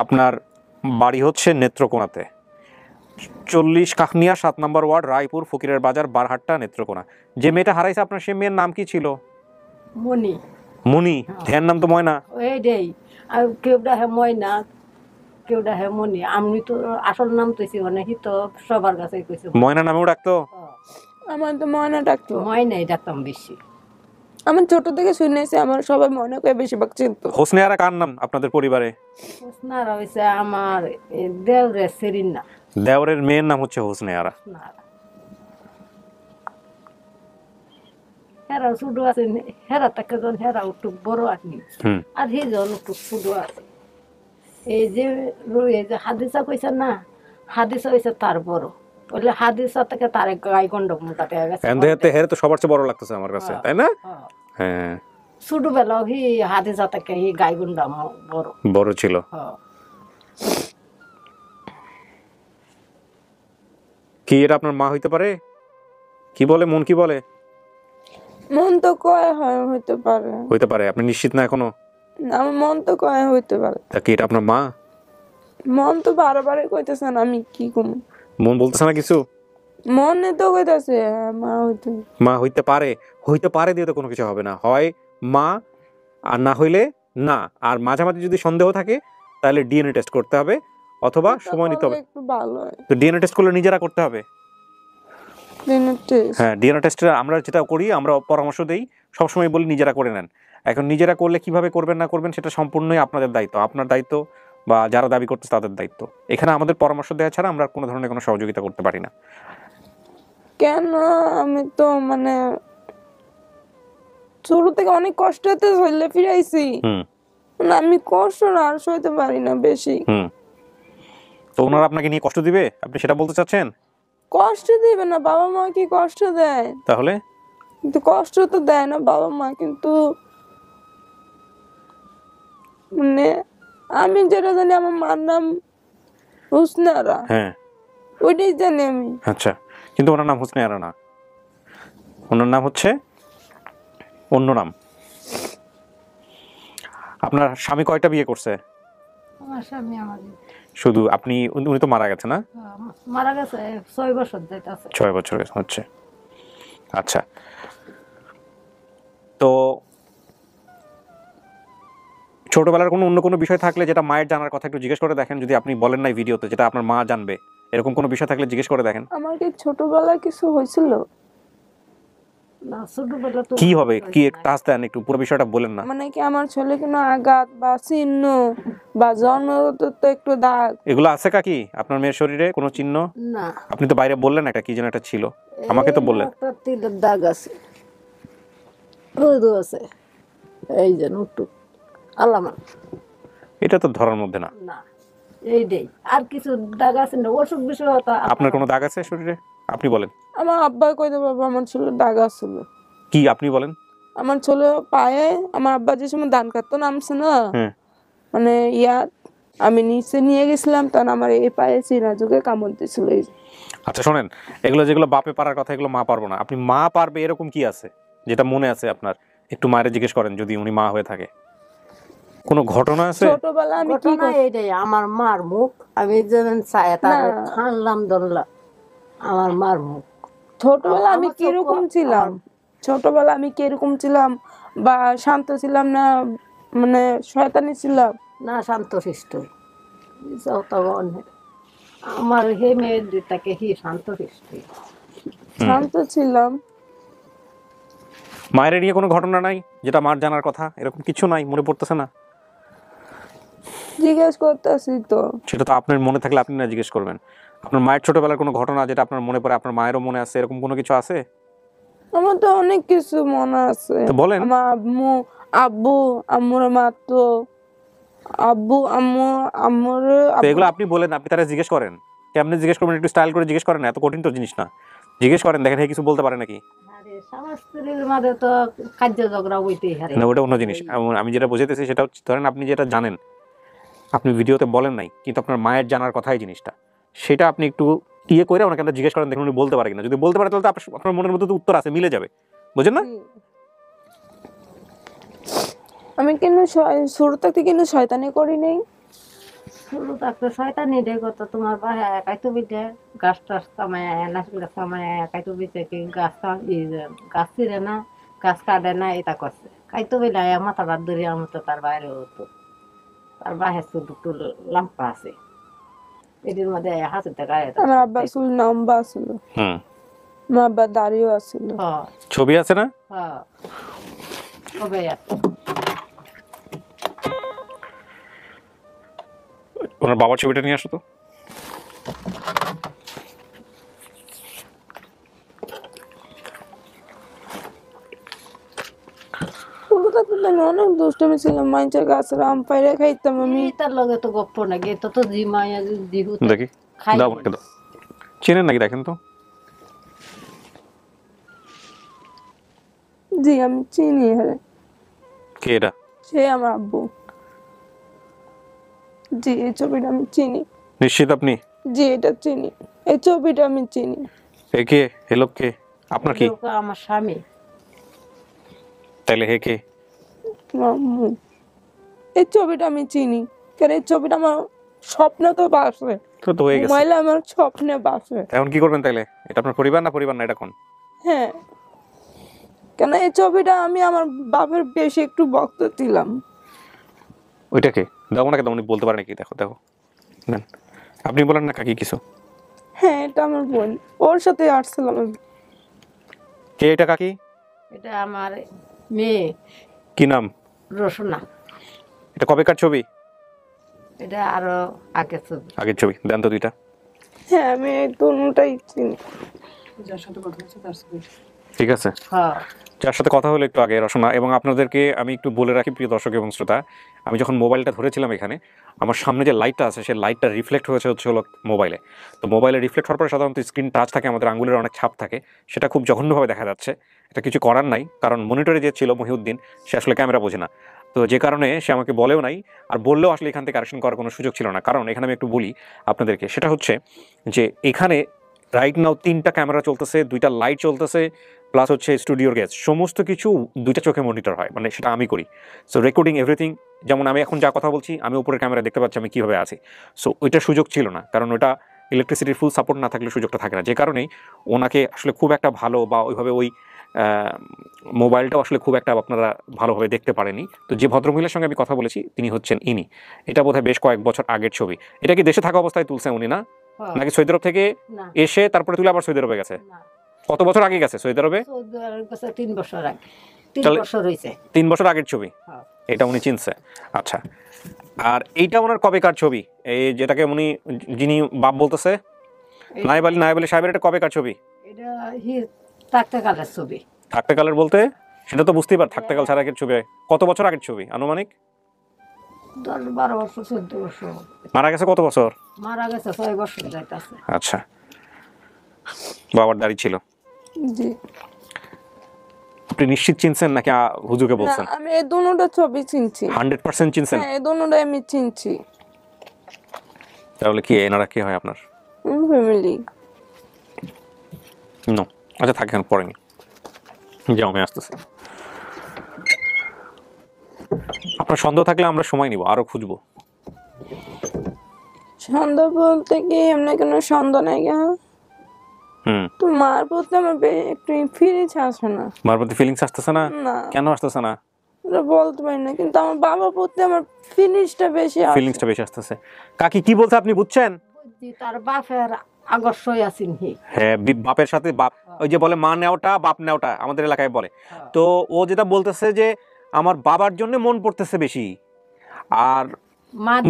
আপনার বাড়ি হচ্ছে নেত্রকোনাতে, 40 কাকনিয়া 7 নম্বর ওয়ার্ড, রায়পুর, ফকিরের বাজার, বারহাট্টা, নেত্রকোনা। যে মেয়েটা হারাইছে আপনার, সে মেয়ের নাম কি ছিল? মনি মনি। ধ্যান নাম তো ময়না। ওই দেই আর কেউ ডাহে ময়না, কেউ ডাহে মনি। আমি তো আসল নাম তৈছি অনেকই তো সবার কাছে কইছে ময়না নামেও ডাকতো? আমার তো ময়না ডাকতো। ময়নাই ডাকতাম বেশি। আমার ছোট থেকে শুনেছি, আমার সবাই মনে করে বেশিরভাগ চিনতো। হোসনেয়ারা কার নাম আপনাদের পরিবারে? হোসনারা হইছে আমার দেওরের সেরিন না। দেওরের মেয়ের নাম হচ্ছে হোসনেয়ারা। হোসনারা হেরা শুধু আছে, হেরা তাকে জন হেরা একটু বড় আপনি হুম। আর সেই জন একটু শুধু আছে। এই যে এই যে হাদিসা কইছে না, হাদিসা হইছে তার বড়, বলে হাদিসা থেকে তার গাই গন্ড মোটাতে গেছে। এন্দেতে হেরে তো সবার চেয়ে বড় লাগতেছে আমার কাছে, তাই না? হ্যাঁ, ছোটবেলা হি হাদিসা থেকে হি গাই গন্ড বড় বড় ছিল। কি এটা আপনার মা হইতে পারে? কি বলে মন, কি বলে? মন তো কয় হয় হইতে পারে। হইতে পারে, আপনি নিশ্চিত না এখনো? না, আমার মন তো কয় হইতে পারে। তা কি এটা আপনার মা? মন তো বারবার কইতেছেন, আমি কি কম। মন বলতেছে না কিছু? মনে তো কইতাছে মা হইতে। মা হইতে পারে, হইতে পারে দিয়ে তো কোনো কিছু হবে না। হয় মা, আর না হইলে না। আর মাঝামাঝি যদি সন্দেহ থাকে তাহলে ডিএনএ টেস্ট করতে হবে, অথবা সময় নিতে হবে। একটু ভালো হয়। তো ডিএনএ টেস্ট করলে নিজেরা করতে হবে। টেস্ট। হ্যাঁ, ডিএনএ টেস্টে আমরা যেটা করি, আমরা পরামর্শ দেই, সবসময় বলি নিজেরা করে নেন। এখন নিজেরা করলে কিভাবে করবেন না করবেন সেটা সম্পূর্ণই আপনাদের দায়িত্ব, আপনার দায়িত্ব বা যারা দাবি করতেছে তাদের দায়িত্ব। এখানে আমাদের পরামর্শ দেওয়া ছাড়া আমরা কোনো ধরনের কোনো সহযোগিতা করতে পারি না। কেন? আমি তো মানে শুরু থেকে অনেক কষ্টতে চলে ফিরাইছি। মানে আমি কষ্ট আর সইতে পারি না বেশি। তো ওনারা আপনাকে নিয়ে কষ্ট দিবে, আপনি সেটা বলতে চাচ্ছেন? কষ্ট দিবে না, বাবা মা কি কষ্ট দেয়? তাহলে কিন্তু কষ্ট তো দেয় না বাবা মা, কিন্তু মানে আমি যেটা জানি আমার মার নাম হুসনারা, হ্যাঁ ওইটাই জানি আমি। আচ্ছা, কিন্তু ওনার নাম হুসনে আরা না, ওনার নাম হচ্ছে অন্য নাম। আপনার স্বামী কয়টা বিয়ে করছে? আমার স্বামী আমাদের শুধু আপনি? উনি তো মারা গেছে না? মারা গেছে 6 বছর যাইতেছে। 6 বছর হচ্ছে। আচ্ছা, তো ছোটবেলার অন্য কোনো বিষয় থাকলে যেটা মায়ের জানার কথা একটু জিজ্ঞেস করে দেখেন, যদি আপনি বলেন নাই ভিডিওতে, যেটা আপনার মা জানবে, এরকম কোনো বিষয় থাকলে জিজ্ঞেস করে দেখেন। আমার কি ছোটবেলায় কিছু হয়েছিল? না, ছোটবেলা তো কি হবে, কি একটা আসতে দেন, একটু পুরো বিষয়টা বলেন না। মানে কি আমার ছেলে কোনো আঘাত বা চিহ্ন বা জন্মগত তো একটু দাগ? এগুলো আছে কাকি আপনার মেয়ের শরীরে কোনো চিহ্ন? না, আপনি তো বাইরে বললেন একটা কি যেন একটা ছিল, আমাকে তো বললেন। একটা তিলের দাগ আছে, রোদও আছে, এই যে নুটুক আলামা। এটা তো ধরার মধ্যে না। না, এইটাই, আর কিছু দাগ আছে না, অসুখ বিসুখ হতো। আপনার কোনো দাগ আছে শরীরে? আপনি বলেন। আমার আব্বা কইতে পারবো আমার ছেলে দাগ ছিল। কি আপনি বলেন। আমার ছেলে পায়ে, আমার আব্বা যে সময় ধান কাটতো নামছে না, হ্যাঁ, মানে আমি নিচে নিয়ে গেছিলাম, তখন আমার এই পায়ে চিনা যুগে কামড় দিয়েছিল। আচ্ছা শোনেন, এগুলো যেগুলো বাপে পারার কথা, এগুলো মা পারবো না। আপনি মা পারবে এরকম কি আছে যেটা মনে আছে আপনার? একটু মায়ের জিজ্ঞেস করেন যদি উনি মা হয়ে থাকে। কোনো ঘটনা আছে? ছোটবেলা আমি কি ঘটনা এইটাই, আমার মার মুখ আমি যেমন চাই তার খানলাম ধরলাম, আমার মার মুখ। ছোটবেলা আমি কিরকম ছিলাম, ছোটবেলা আমি কিরকম ছিলাম, বা শান্ত ছিলাম না, মানে শয়তানি ছিলাম? না, শান্ত শিষ্ট তখন আমার হে মেয়ের দুটাকে হি শান্ত শিষ্ট। শান্ত ছিলাম। মায়ের নিয়ে কোনো ঘটনা নাই যেটা মার জানার কথা? এরকম কিছু নাই, মনে পড়তেছে না? জিজ্ঞেস করতেছি তো। সেটা তো আপনার মনে থাকলে আপনি না জিজ্ঞেস করবেন। আপনার মায়ের ছোটবেলার কোনো ঘটনা যেটা আপনার মনে পড়ে, আপনার মায়েরও মনে আছে, এরকম কোনো কিছু আছে? আমার তো অনেক কিছু মনে আছে। তো বলেন। আমার আব্বু আম্মুর মারতো, আব্বু আম্মু আম্মুর। তো এগুলো আপনি বলেন, আপনি তারা জিজ্ঞেস করেন। কেমনে জিজ্ঞেস করবেন, একটু স্টাইল করে জিজ্ঞেস করেন না, এত কঠিন তো জিনিস না। জিজ্ঞেস করেন, দেখেন কিছু বলতে পারে নাকি। আরে স্বামী স্ত্রীর মাঝে তো কার্য ঝগড়া হইতেই হারে। না, ওটা অন্য জিনিস। আমি যেটা বোঝাতেছি সেটা হচ্ছে, ধরেন আপনি যেটা জানেন, আপনি ভিডিওতে বলেন নাই, কিন্তু আপনার মায়ের জানার কথাই জিনিসটা, সেটা আপনি একটু করে ওনাকে একটা জিজ্ঞেস করেন, দেখুন উনি বলতে পারে কিনা। যদি বলতে পারে তাহলে তো আপনার মনের মধ্যে তো উত্তর আছে, মিলে যাবে, বুঝেন না? আমি কিন্তু শুরু থেকে কিন্তু শয়তানি করি নাই। শুরু থাকতে শয়তানি রে কত, তোমার বাহে একাই তো বিটে গাছ টাছ কামায় নারকেল গাছ কামায় একাই তো বিটে কি গাছ গাছ ছিঁড়ে না, গাছ কাটে না, এটা করছে খাইতো বিলে মাথা ভাত ধরে আমার তো তার বাইরে হতো। তার বাহে শুধু একটু লাম্পা আছে, এটির মধ্যে হাতে গায়ে। আমার আব্বার চুল লম্বা ছিল, আমার আব্বার দাড়িও আছিল। ছবি আছে না? হ্যাঁ, কবে ওনার বাবার ছবিটা নিয়ে আসো তো। অনেক দুষ্টমি ছিলাম, মাইনচার গাছের আম পাইরে খাইতাম আমি। তার লগে তো গপ্প নাকি, তো তো জিমাইয়া জিহু দেখি, দাও আমাকে দাও। চেনেন নাকি দেখেন তো। জি আমি চিনি। হ্যাঁ, কে এটা? সে আমার আব্বু। জি এই ছবিটা আমি চিনি। নিশ্চিত আপনি? জি এটা চিনি, এই ছবিটা আমি চিনি। এ কে? হে লোক কে? আপনার কি? আমার স্বামী। তাইলে হে কে? আম্মু। এই ছবিটা আমি চিনি, কারণ এই ছবিটা আমার স্বপ্নে তো বাসে, তো হয়ে গেছে। মোবাইলে আমার স্বপ্নে বাসে। এখন কি করবেন তাইলে? এটা আপনার পরিবার না পরিবার না, এটা কোন? হ্যাঁ, কেন এই ছবিটা আমি আমার বাপের বেশি একটু ভক্ত ছিলাম। ওইটাকে দাও ওনাকে, দাও, উনি বলতে পারে নাকি। দেখো দেখো, নেন। আপনি বলেন না কাকি কিছু। হ্যাঁ এটা আমার বোন, ওর সাথে আসছিলাম আমি। কে এটা কাকি? এটা আমার মেয়ে। কি নাম? রসনা। এটা কবেকার ছবি? এটা আরো আগের ছবি। আগের ছবি দেন তো দুইটা। হ্যাঁ আমি এই দুটাই চিনি। যার সাথে কথা হচ্ছে তার সাথে। ঠিক আছে, হ্যাঁ, যার সাথে কথা হলো একটু আগে, রসনা। এবং আপনাদেরকে আমি একটু বলে রাখি প্রিয় দর্শক এবং শ্রোতা, আমি যখন মোবাইলটা ধরেছিলাম এখানে, আমার সামনে যে লাইটটা আছে সেই লাইটটা রিফ্লেক্ট হচ্ছে হলো মোবাইলে। তো মোবাইলে রিফ্লেক্ট হওয়ার পরে সাধারণত স্ক্রিন টাচ থাকে, আমাদের আঙ্গুলের অনেক ছাপ থাকে, সেটা খুব জঘন্যভাবে দেখা যাচ্ছে। এটা কিছু করার নাই, কারণ মনিটরে যে ছিল মহিউদ্দিন সে আসলে ক্যামেরা বোঝে না, তো যে কারণে সে আমাকে বলেও নাই, আর বললেও আসলে এখান থেকে কারেকশন করার কোনো সুযোগ ছিল না। কারণ এখানে আমি একটু বলি আপনাদেরকে, সেটা হচ্ছে যে এখানে রাইট নাও 3টা ক্যামেরা চলতেছে, 2টা লাইট চলতেছে, প্লাস হচ্ছে স্টুডিওর গ্যাস, সমস্ত কিছু 2টা চোখে মনিটর হয়, মানে সেটা আমি করি। সো রেকর্ডিং এভরিথিং, যেমন আমি এখন যা কথা বলছি আমি উপরের ক্যামেরা দেখতে পাচ্ছি আমি কীভাবে আছি। সো ওইটা সুযোগ ছিল না, কারণ ওটা ইলেকট্রিসিটির ফুল সাপোর্ট না থাকলে সুযোগটা থাকে না, যে কারণেই ওনাকে আসলে খুব একটা ভালো বা ওইভাবে ওই মোবাইলটাও আসলে খুব একটা আপনারা ভালোভাবে দেখতে পারেনি। তো যে ভদ্রমহিলার সঙ্গে আমি কথা বলেছি তিনি হচ্ছেন ইনি। এটা বোধহয় বেশ কয়েক বছর আগের ছবি। এটা কি দেশে থাকা অবস্থায় তুলছেন উনি, না হ্যাঁ। নাকি সৌদি আরব থেকে না এসে তারপরে তুলে আবার সৌদি আরবে গেছে? না, কত বছর আগে গেছে সৌদি আরবে? চৌদ্দ গেছে 3 বছর আগে, 3 তাহলে- বছর হয়েছে। 3 বছর আগের ছবি, হ্যাঁ। এটা উনি চিনছে। আচ্ছা, আর এইটা ওনার কবেকার ছবি? এই যেটাকে উনি যিনি বাপ বলতেছে নায়েব আলী সাহেবের, এটা কবেকার ছবি? এটা থাকতে কালের ছবি। থাকতে কালের বলতে সেটা তো বুঝতেই পার, থাকতে কাল ছাড়া আগের ছবি কত বছর আগের ছবি আনুমানিক? 12 বছর 14 বছর। মারা গেছে কত বছর? মারা গেছে 6 বছর যাইতাছে। আচ্ছা, বাবার দাড়ি ছিল। জি আপনি নিশ্চিত চিনছেন নাকি হুজুরকে না, বলছেন? আমি এই দুটোটা ছবি চিনছি। 100% চিনছেন? হ্যাঁ, এই দুটোটাই আমি চিনছি। তাহলে কি এনারা কি হয় আপনার? ফ্যামিলি। নো, আচ্ছা থাকেন, পড়েনি, যাও আমি আসতেছি। আপনার সন্দেহ থাকলে আমরা সময় নিব, আরো খুঁজবো। সন্দেহ বলতে কি এমনি কোনো সন্দেহ নাই গা। তো মার প্রতি আমার একটু ফিলিংস আসে না। মার প্রতি ফিলিংস আসতেছে না? না, কেন আসতেছে না? ওটা বলতে পারি না, কিন্তু আমার বাবার প্রতি আমার ফিলিংসটা বেশি আসে। ফিলিংসটা বেশি আসতেছে। কাকি কি বলছে আপনি বুঝছেন? বুঝছি, তার বাপের আগস্যই আছেন হি। হ্যাঁ, বাপের সাথে বাপ, ওই যে বলে মা নেওটা বাপ নেওটা আমাদের এলাকায় বলে। তো ও যেটা বলতেছে যে আমার বাবার জন্য মন পড়তেছে বেশি আর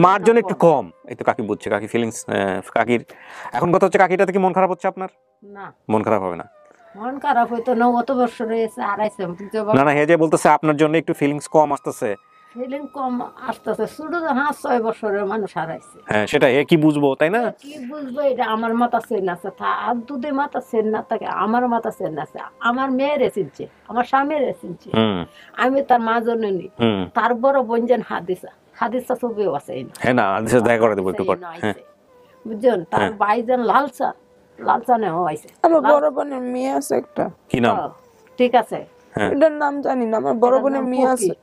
মার জন্য একটু কম, এই তো কাকি বুঝছে, কাকি ফিলিংস। কাকির এখন কথা হচ্ছে, কাকিটাতে কি মন খারাপ হচ্ছে আপনার? না, মন খারাপ হবে না? মন খারাপ হইতো না, অত বছর হয়েছে আড়াইছে। না না, হে যে বলতেছে আপনার জন্য একটু ফিলিংস কম আসতেছে। ফিলিং কম আসতেছে, শুধু 5-6 বছরের মানুষ হারাইছে। হ্যাঁ, সেটা হে কি বুঝবো, তাই না? কি বুঝবো, এটা আমার মাথা চেন আছে, আর দুধে মাথা চেন না থাকে, আমার মাথা চেন আছে। আমার মেয়েরে চিনছে, আমার স্বামীরে চিনছে, আমি তার মা জন্য নি। তার বড় বোন যেন হাদিসা ছবিও আছে। হ্যাঁ না, দেখা করে দেবো একটু পর। হ্যাঁ, বুঝছেন, তার ভাই যেন লালচা হয়েছে। আমার বড় বোনের মেয়ে আছে একটা। কি নাম? ঠিক আছে, এটার নাম জানি না, আমার বড় বোনের মেয়ে আছে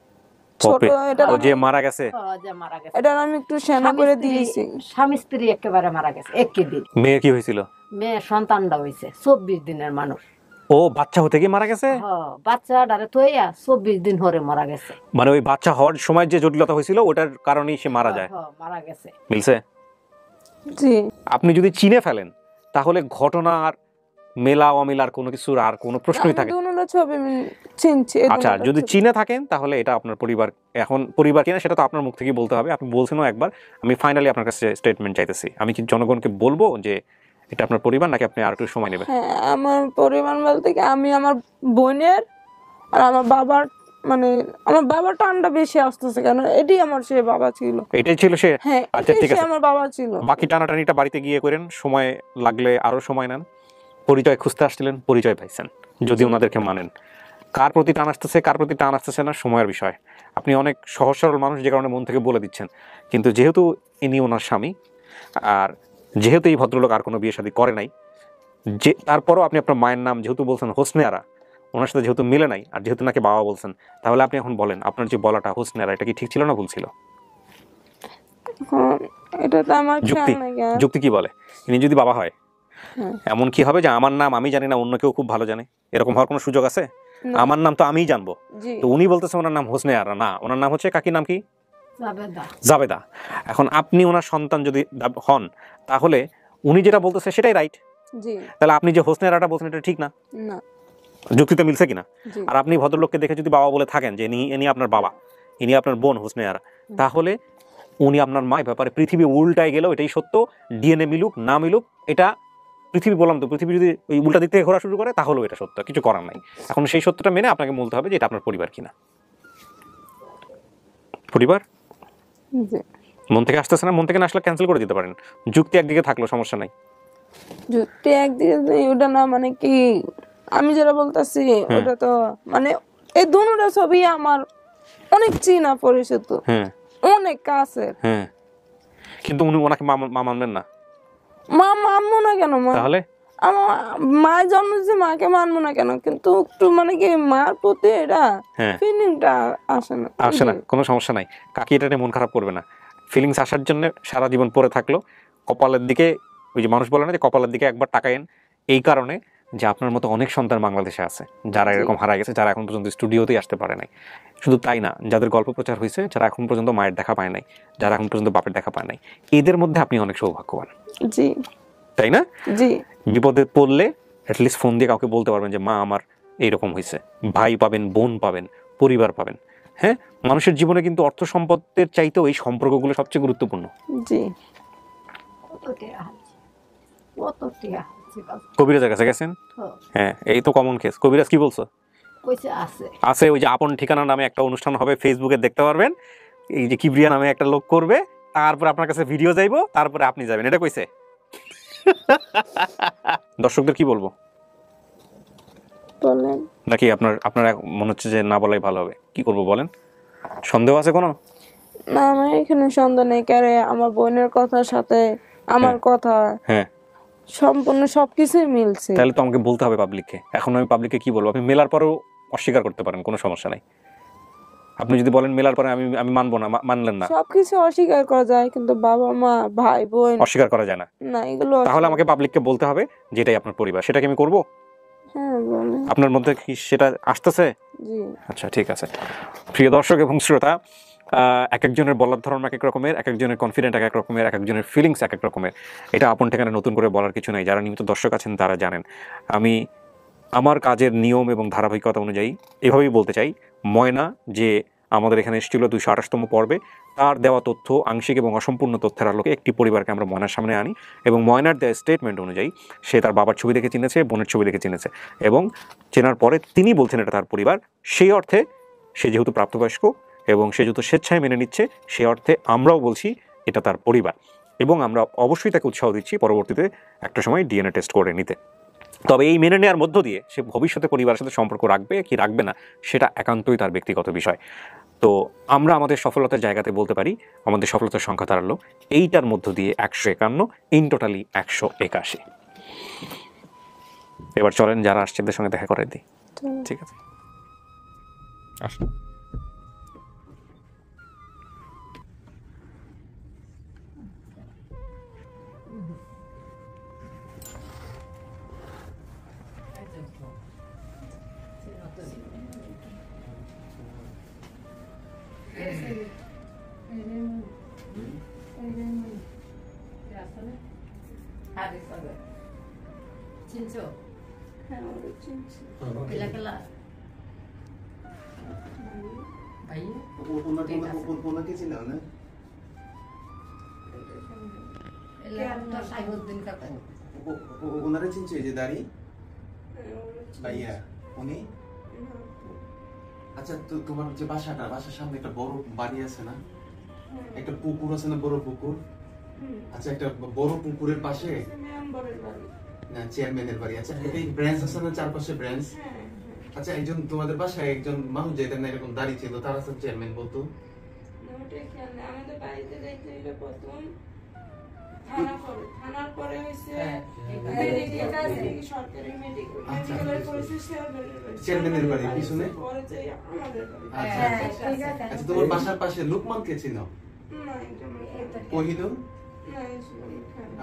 ছোট। এটা ও যে মারা গেছে, যে মারা গেছে, এটা আমি একটু সেনা করে দিয়েছি। স্বামী স্ত্রী একেবারে মারা গেছে একই দিন। মেয়ে কি হয়েছিল? মেয়ে সন্তানটা হয়েছে 24 দিনের মানুষ। ও বাচ্চা হতে গিয়ে মারা গেছে? বাচ্চাটারে থইয়া 24 দিন ধরে মারা গেছে। মানে ওই বাচ্চা হওয়ার সময় যে জটিলতা হয়েছিল ওটার কারণেই সে মারা যায়। মারা গেছে। মিলছে? জি। আপনি যদি চিনে ফেলেন তাহলে ঘটনার মেলা অমিলার কোনো কিছুর আর কোনো প্রশ্নই থাকে না। দুটোটা ছবি আমি চিনছি। আচ্ছা, যদি চিনে থাকেন তাহলে এটা আপনার পরিবার। এখন পরিবার কিনা সেটা তো আপনার মুখ থেকেই বলতে হবে, আপনি বলছেনও একবার। আমি ফাইনালি আপনার কাছে স্টেটমেন্ট চাইতেছি। আমি কি জনগণকে বলবো যে এটা আপনার পরিবার, নাকি আপনি আর একটু সময় নেবেন? হ্যাঁ, আমার পরিবার বলতে কি আমি আমার বোনের আর আমার বাবার, মানে আমার বাবার টানটা বেশি আসতেছে কেন, এটাই আমার সে বাবা ছিল। এটাই ছিল সে? হ্যাঁ, আচ্ছা ঠিক আছে, আমার বাবা ছিল। বাকি টানাটানিটা বাড়িতে গিয়ে করেন, সময় লাগলে আরো সময় নেন। পরিচয় খুঁজতে আসছিলেন, পরিচয় পাইছেন, যদি ওনাদেরকে মানেন। কার প্রতি টান আসতেছে কার প্রতি টান আসতেছে না সময়ের বিষয়। আপনি অনেক সহজ সরল মানুষ, যে কারণে মন থেকে বলে দিচ্ছেন। কিন্তু যেহেতু ইনি ওনার স্বামী, আর যেহেতু এই ভদ্রলোক আর কোনো বিয়ে শাদী করে নাই, যে তারপরও আপনি আপনার মায়ের নাম যেহেতু বলছেন হোসনে আরা, ওনার সাথে যেহেতু মিলে নাই, আর যেহেতু নাকি বাবা বলছেন, তাহলে আপনি এখন বলেন আপনার যে বলাটা হোসনে আরা, এটা কি ঠিক ছিল না ভুল ছিল? এটা তো আমার যুক্তি, খেয়াল নাই। যুক্তি কি বলে? ইনি যদি বাবা হয়, এমন কি হবে যে আমার নাম আমি জানি না অন্য কেউ খুব ভালো জানে? এরকম হওয়ার কোনো সুযোগ আছে? আমার নাম তো আমিই জানবো। তো উনি বলতেছে ওনার নাম হোসনে আরা, না ওনার নাম হচ্ছে, কাকি নাম কি? জাবেদা। এখন আপনি ওনার সন্তান যদি হন, তাহলে উনি যেটা বলতেছে সেটাই রাইট। তাহলে আপনি যে হোসনে আরাটা বলছেন এটা ঠিক না? যুক্তিতে মিলছে কিনা? আর আপনি ভদ্রলোককে দেখে যদি বাবা বলে থাকেন যে ইনি আপনার বাবা, ইনি আপনার বোন হোসনে আরা, তাহলে উনি আপনার মা। ব্যাপারে পৃথিবী উল্টায় গেলেও এটাই সত্য। ডিএনএ মিলুক না মিলুক, এটা পৃথিবী, বললাম তো, পৃথিবী যদি ওই উল্টা দিক থেকে ঘোরা শুরু করে তাহলেও এটা সত্য, কিছু করার নাই। এখন সেই সত্যটা মেনে আপনাকে বলতে হবে যে এটা আপনার পরিবার কিনা। পরিবার মন থেকে আসতেছে না, মন থেকে না আসলে ক্যান্সেল করে দিতে পারেন। যুক্তি একদিকে থাকলো সমস্যা নাই। যুক্তি একদিকে ওটা না, মানে কি আমি যেটা বলতেছি ওটা তো মানে এই দুটোটা ছবি আমার অনেক চিনা পরিচিত, হ্যাঁ অনেক কাছের। হ্যাঁ, কিন্তু উনি ওনাকে মা মানবেন না, মা মানবো না কেন? মা তাহলে আমার মায়ের জন্ম দিয়েছে, মাকে মানবো না কেন? কিন্তু একটু মানে কি মার প্রতি এটা হ্যাঁ ফিলিংটা আসে না। আসে না, কোনো সমস্যা নাই, কাকি এটা নিয়ে মন খারাপ করবে না। ফিলিংস আসার জন্য সারা জীবন পড়ে থাকলো, কপালের দিকে ওই যে মানুষ বলে না যে কপালের দিকে একবার তাকায়েন, এই কারণে যে আপনার মতো অনেক সন্তান বাংলাদেশে আছে যারা এরকম হারা গেছে, যারা এখন পর্যন্ত স্টুডিওতেই আসতে পারে নাই। শুধু তাই না, যাদের গল্প প্রচার হয়েছে, যারা এখন পর্যন্ত মায়ের দেখা পায় নাই, যারা এখন পর্যন্ত বাপের দেখা পায় নাই, এদের মধ্যে আপনি অনেক সৌভাগ্যবান, জি তাই না? জি বিপদে পড়লে অ্যাটলিস্ট ফোন দিয়ে কাউকে বলতে পারবেন যে মা আমার এইরকম হয়েছে, ভাই পাবেন, বোন পাবেন, পরিবার পাবেন। হ্যাঁ, মানুষের জীবনে কিন্তু অর্থ সম্পদের চাইতেও এই সম্পর্কগুলো সবচেয়ে গুরুত্বপূর্ণ। জি। কবিরাজের কাছে গেছেন? হ্যাঁ, এই তো কমন কেস। কবিরাজ কি বলছো? আছে ওই যে আপন ঠিকানা নামে একটা অনুষ্ঠান হবে, ফেসবুকে দেখতে পারবেন, এই যে কিবরিয়া নামে একটা লোক করবে, তারপর আপনার কাছে ভিডিও যাইবো, তারপরে আপনি যাবেন, এটা কইছে। দর্শকদের কি বলবো বলেন? নাকি আপনার মনে হচ্ছে যে না বলাই ভালো হবে? কি করবো বলেন, সন্দেহ আছে কোনো? না, আমার এখানে সন্দেহ নেই, কারে আমার বোনের কথার সাথে আমার কথা হ্যাঁ সম্পূর্ণ সবকিছুই মিলছে। তাহলে তো আমাকে বলতে হবে পাবলিককে। এখন আমি পাবলিককে কি বলবো? আপনি মেলার পরেও অস্বীকার করতে পারেন, কোনো সমস্যা নাই। আপনি যদি বলেন মেলার পরে আমি মানবো না, মানলেন না, সবকিছু অস্বীকার করা যায়, কিন্তু বাবা মা ভাই বোন অস্বীকার করা যায় না, না, এগুলো তাহলে আমাকে পাবলিককে বলতে হবে যেটাই আপনার পরিবার, সেটাকে আমি করবো। হ্যাঁ বলেন। আপনার মধ্যে কি সেটা আসতেছে? জি। আচ্ছা ঠিক আছে। প্রিয় দর্শক এবং শ্রোতা, এক একজনের বলার ধরন এক এক রকমের, এক একজনের কনফিডেন্ট এক এক রকমের, এক একজনের ফিলিংস এক এক রকমের। এটা আপন ঠিকানা নতুন করে বলার কিছু নাই, যারা নিয়মিত দর্শক আছেন তারা জানেন। আমি আমার কাজের নিয়ম এবং ধারাবাহিকতা অনুযায়ী এভাবেই বলতে চাই, ময়না যে আমাদের এখানে এসেছিল 228তম পর্বে, তার দেওয়া তথ্য আংশিক এবং অসম্পূর্ণ তথ্যের আলোকে একটি পরিবারকে আমরা ময়নার সামনে আনি, এবং ময়নার দেওয়া স্টেটমেন্ট অনুযায়ী সে তার বাবার ছবি দেখে চিনেছে, বোনের ছবি দেখে চিনেছে, এবং চেনার পরে তিনি বলছেন এটা তার পরিবার। সেই অর্থে সে যেহেতু প্রাপ্তবয়স্ক এবং সে যেহেতু স্বেচ্ছায় মেনে নিচ্ছে, সেই অর্থে আমরাও বলছি এটা তার পরিবার, এবং আমরা অবশ্যই তাকে উৎসাহ দিচ্ছি পরবর্তীতে একটা সময় ডিএনএ টেস্ট করে নিতে। তবে এই মেনে নেওয়ার মধ্য দিয়ে সে ভবিষ্যতে পরিবারের সাথে সম্পর্ক রাখবে কি রাখবে না, সেটা একান্তই তার ব্যক্তিগত বিষয়। তো আমরা আমাদের সফলতার জায়গাতে বলতে পারি আমাদের সফলতার সংখ্যা দাঁড়ালো এইটার মধ্য দিয়ে 151, ইন টোটালি 181। এবার চলেন যারা আসছে এদের সঙ্গে দেখা করে দিই, ঠিক আছে? আসুন। চিনছো? হ্যাঁ ওরা চিনছে। এলাকালা ভাই ওনাকে চিনাও না? এলাকাটা সাইবুদ্দিন কাকা। ওনারা চিনছো? এই যে দাড়ি ভাইয়া, উনি? আচ্ছা, তো তোমার যে বাসার সামনে একটা বড় বাড়ি আছে না, একটা পুকুর আছে না, বড় পুকুর? আচ্ছা, একটা বড় পুকুরের পাশে না চেয়ারম্যানের বাড়ি। আচ্ছা, এই ব্রাঞ্চ আছে না, চারপাশে ব্রাঞ্চ। আচ্ছা, একজন তোমাদের বাসায় একজন মানুষ যেতেন না, এরকম দাড়ি ছিল, তার আছে চেয়ারম্যান বলতো? আমাদের বাড়িতে যাইতে হইলে প্রথম থানার পরে হইছে সরকারি মেডিকেলের পরিচয় চেয়ারম্যানের বাড়ি পিছনে। পরে যাই আমাদের বাড়ি। আচ্ছা, তোমার বাসার পাশে লোকমান কে চিনো? কহিনুর?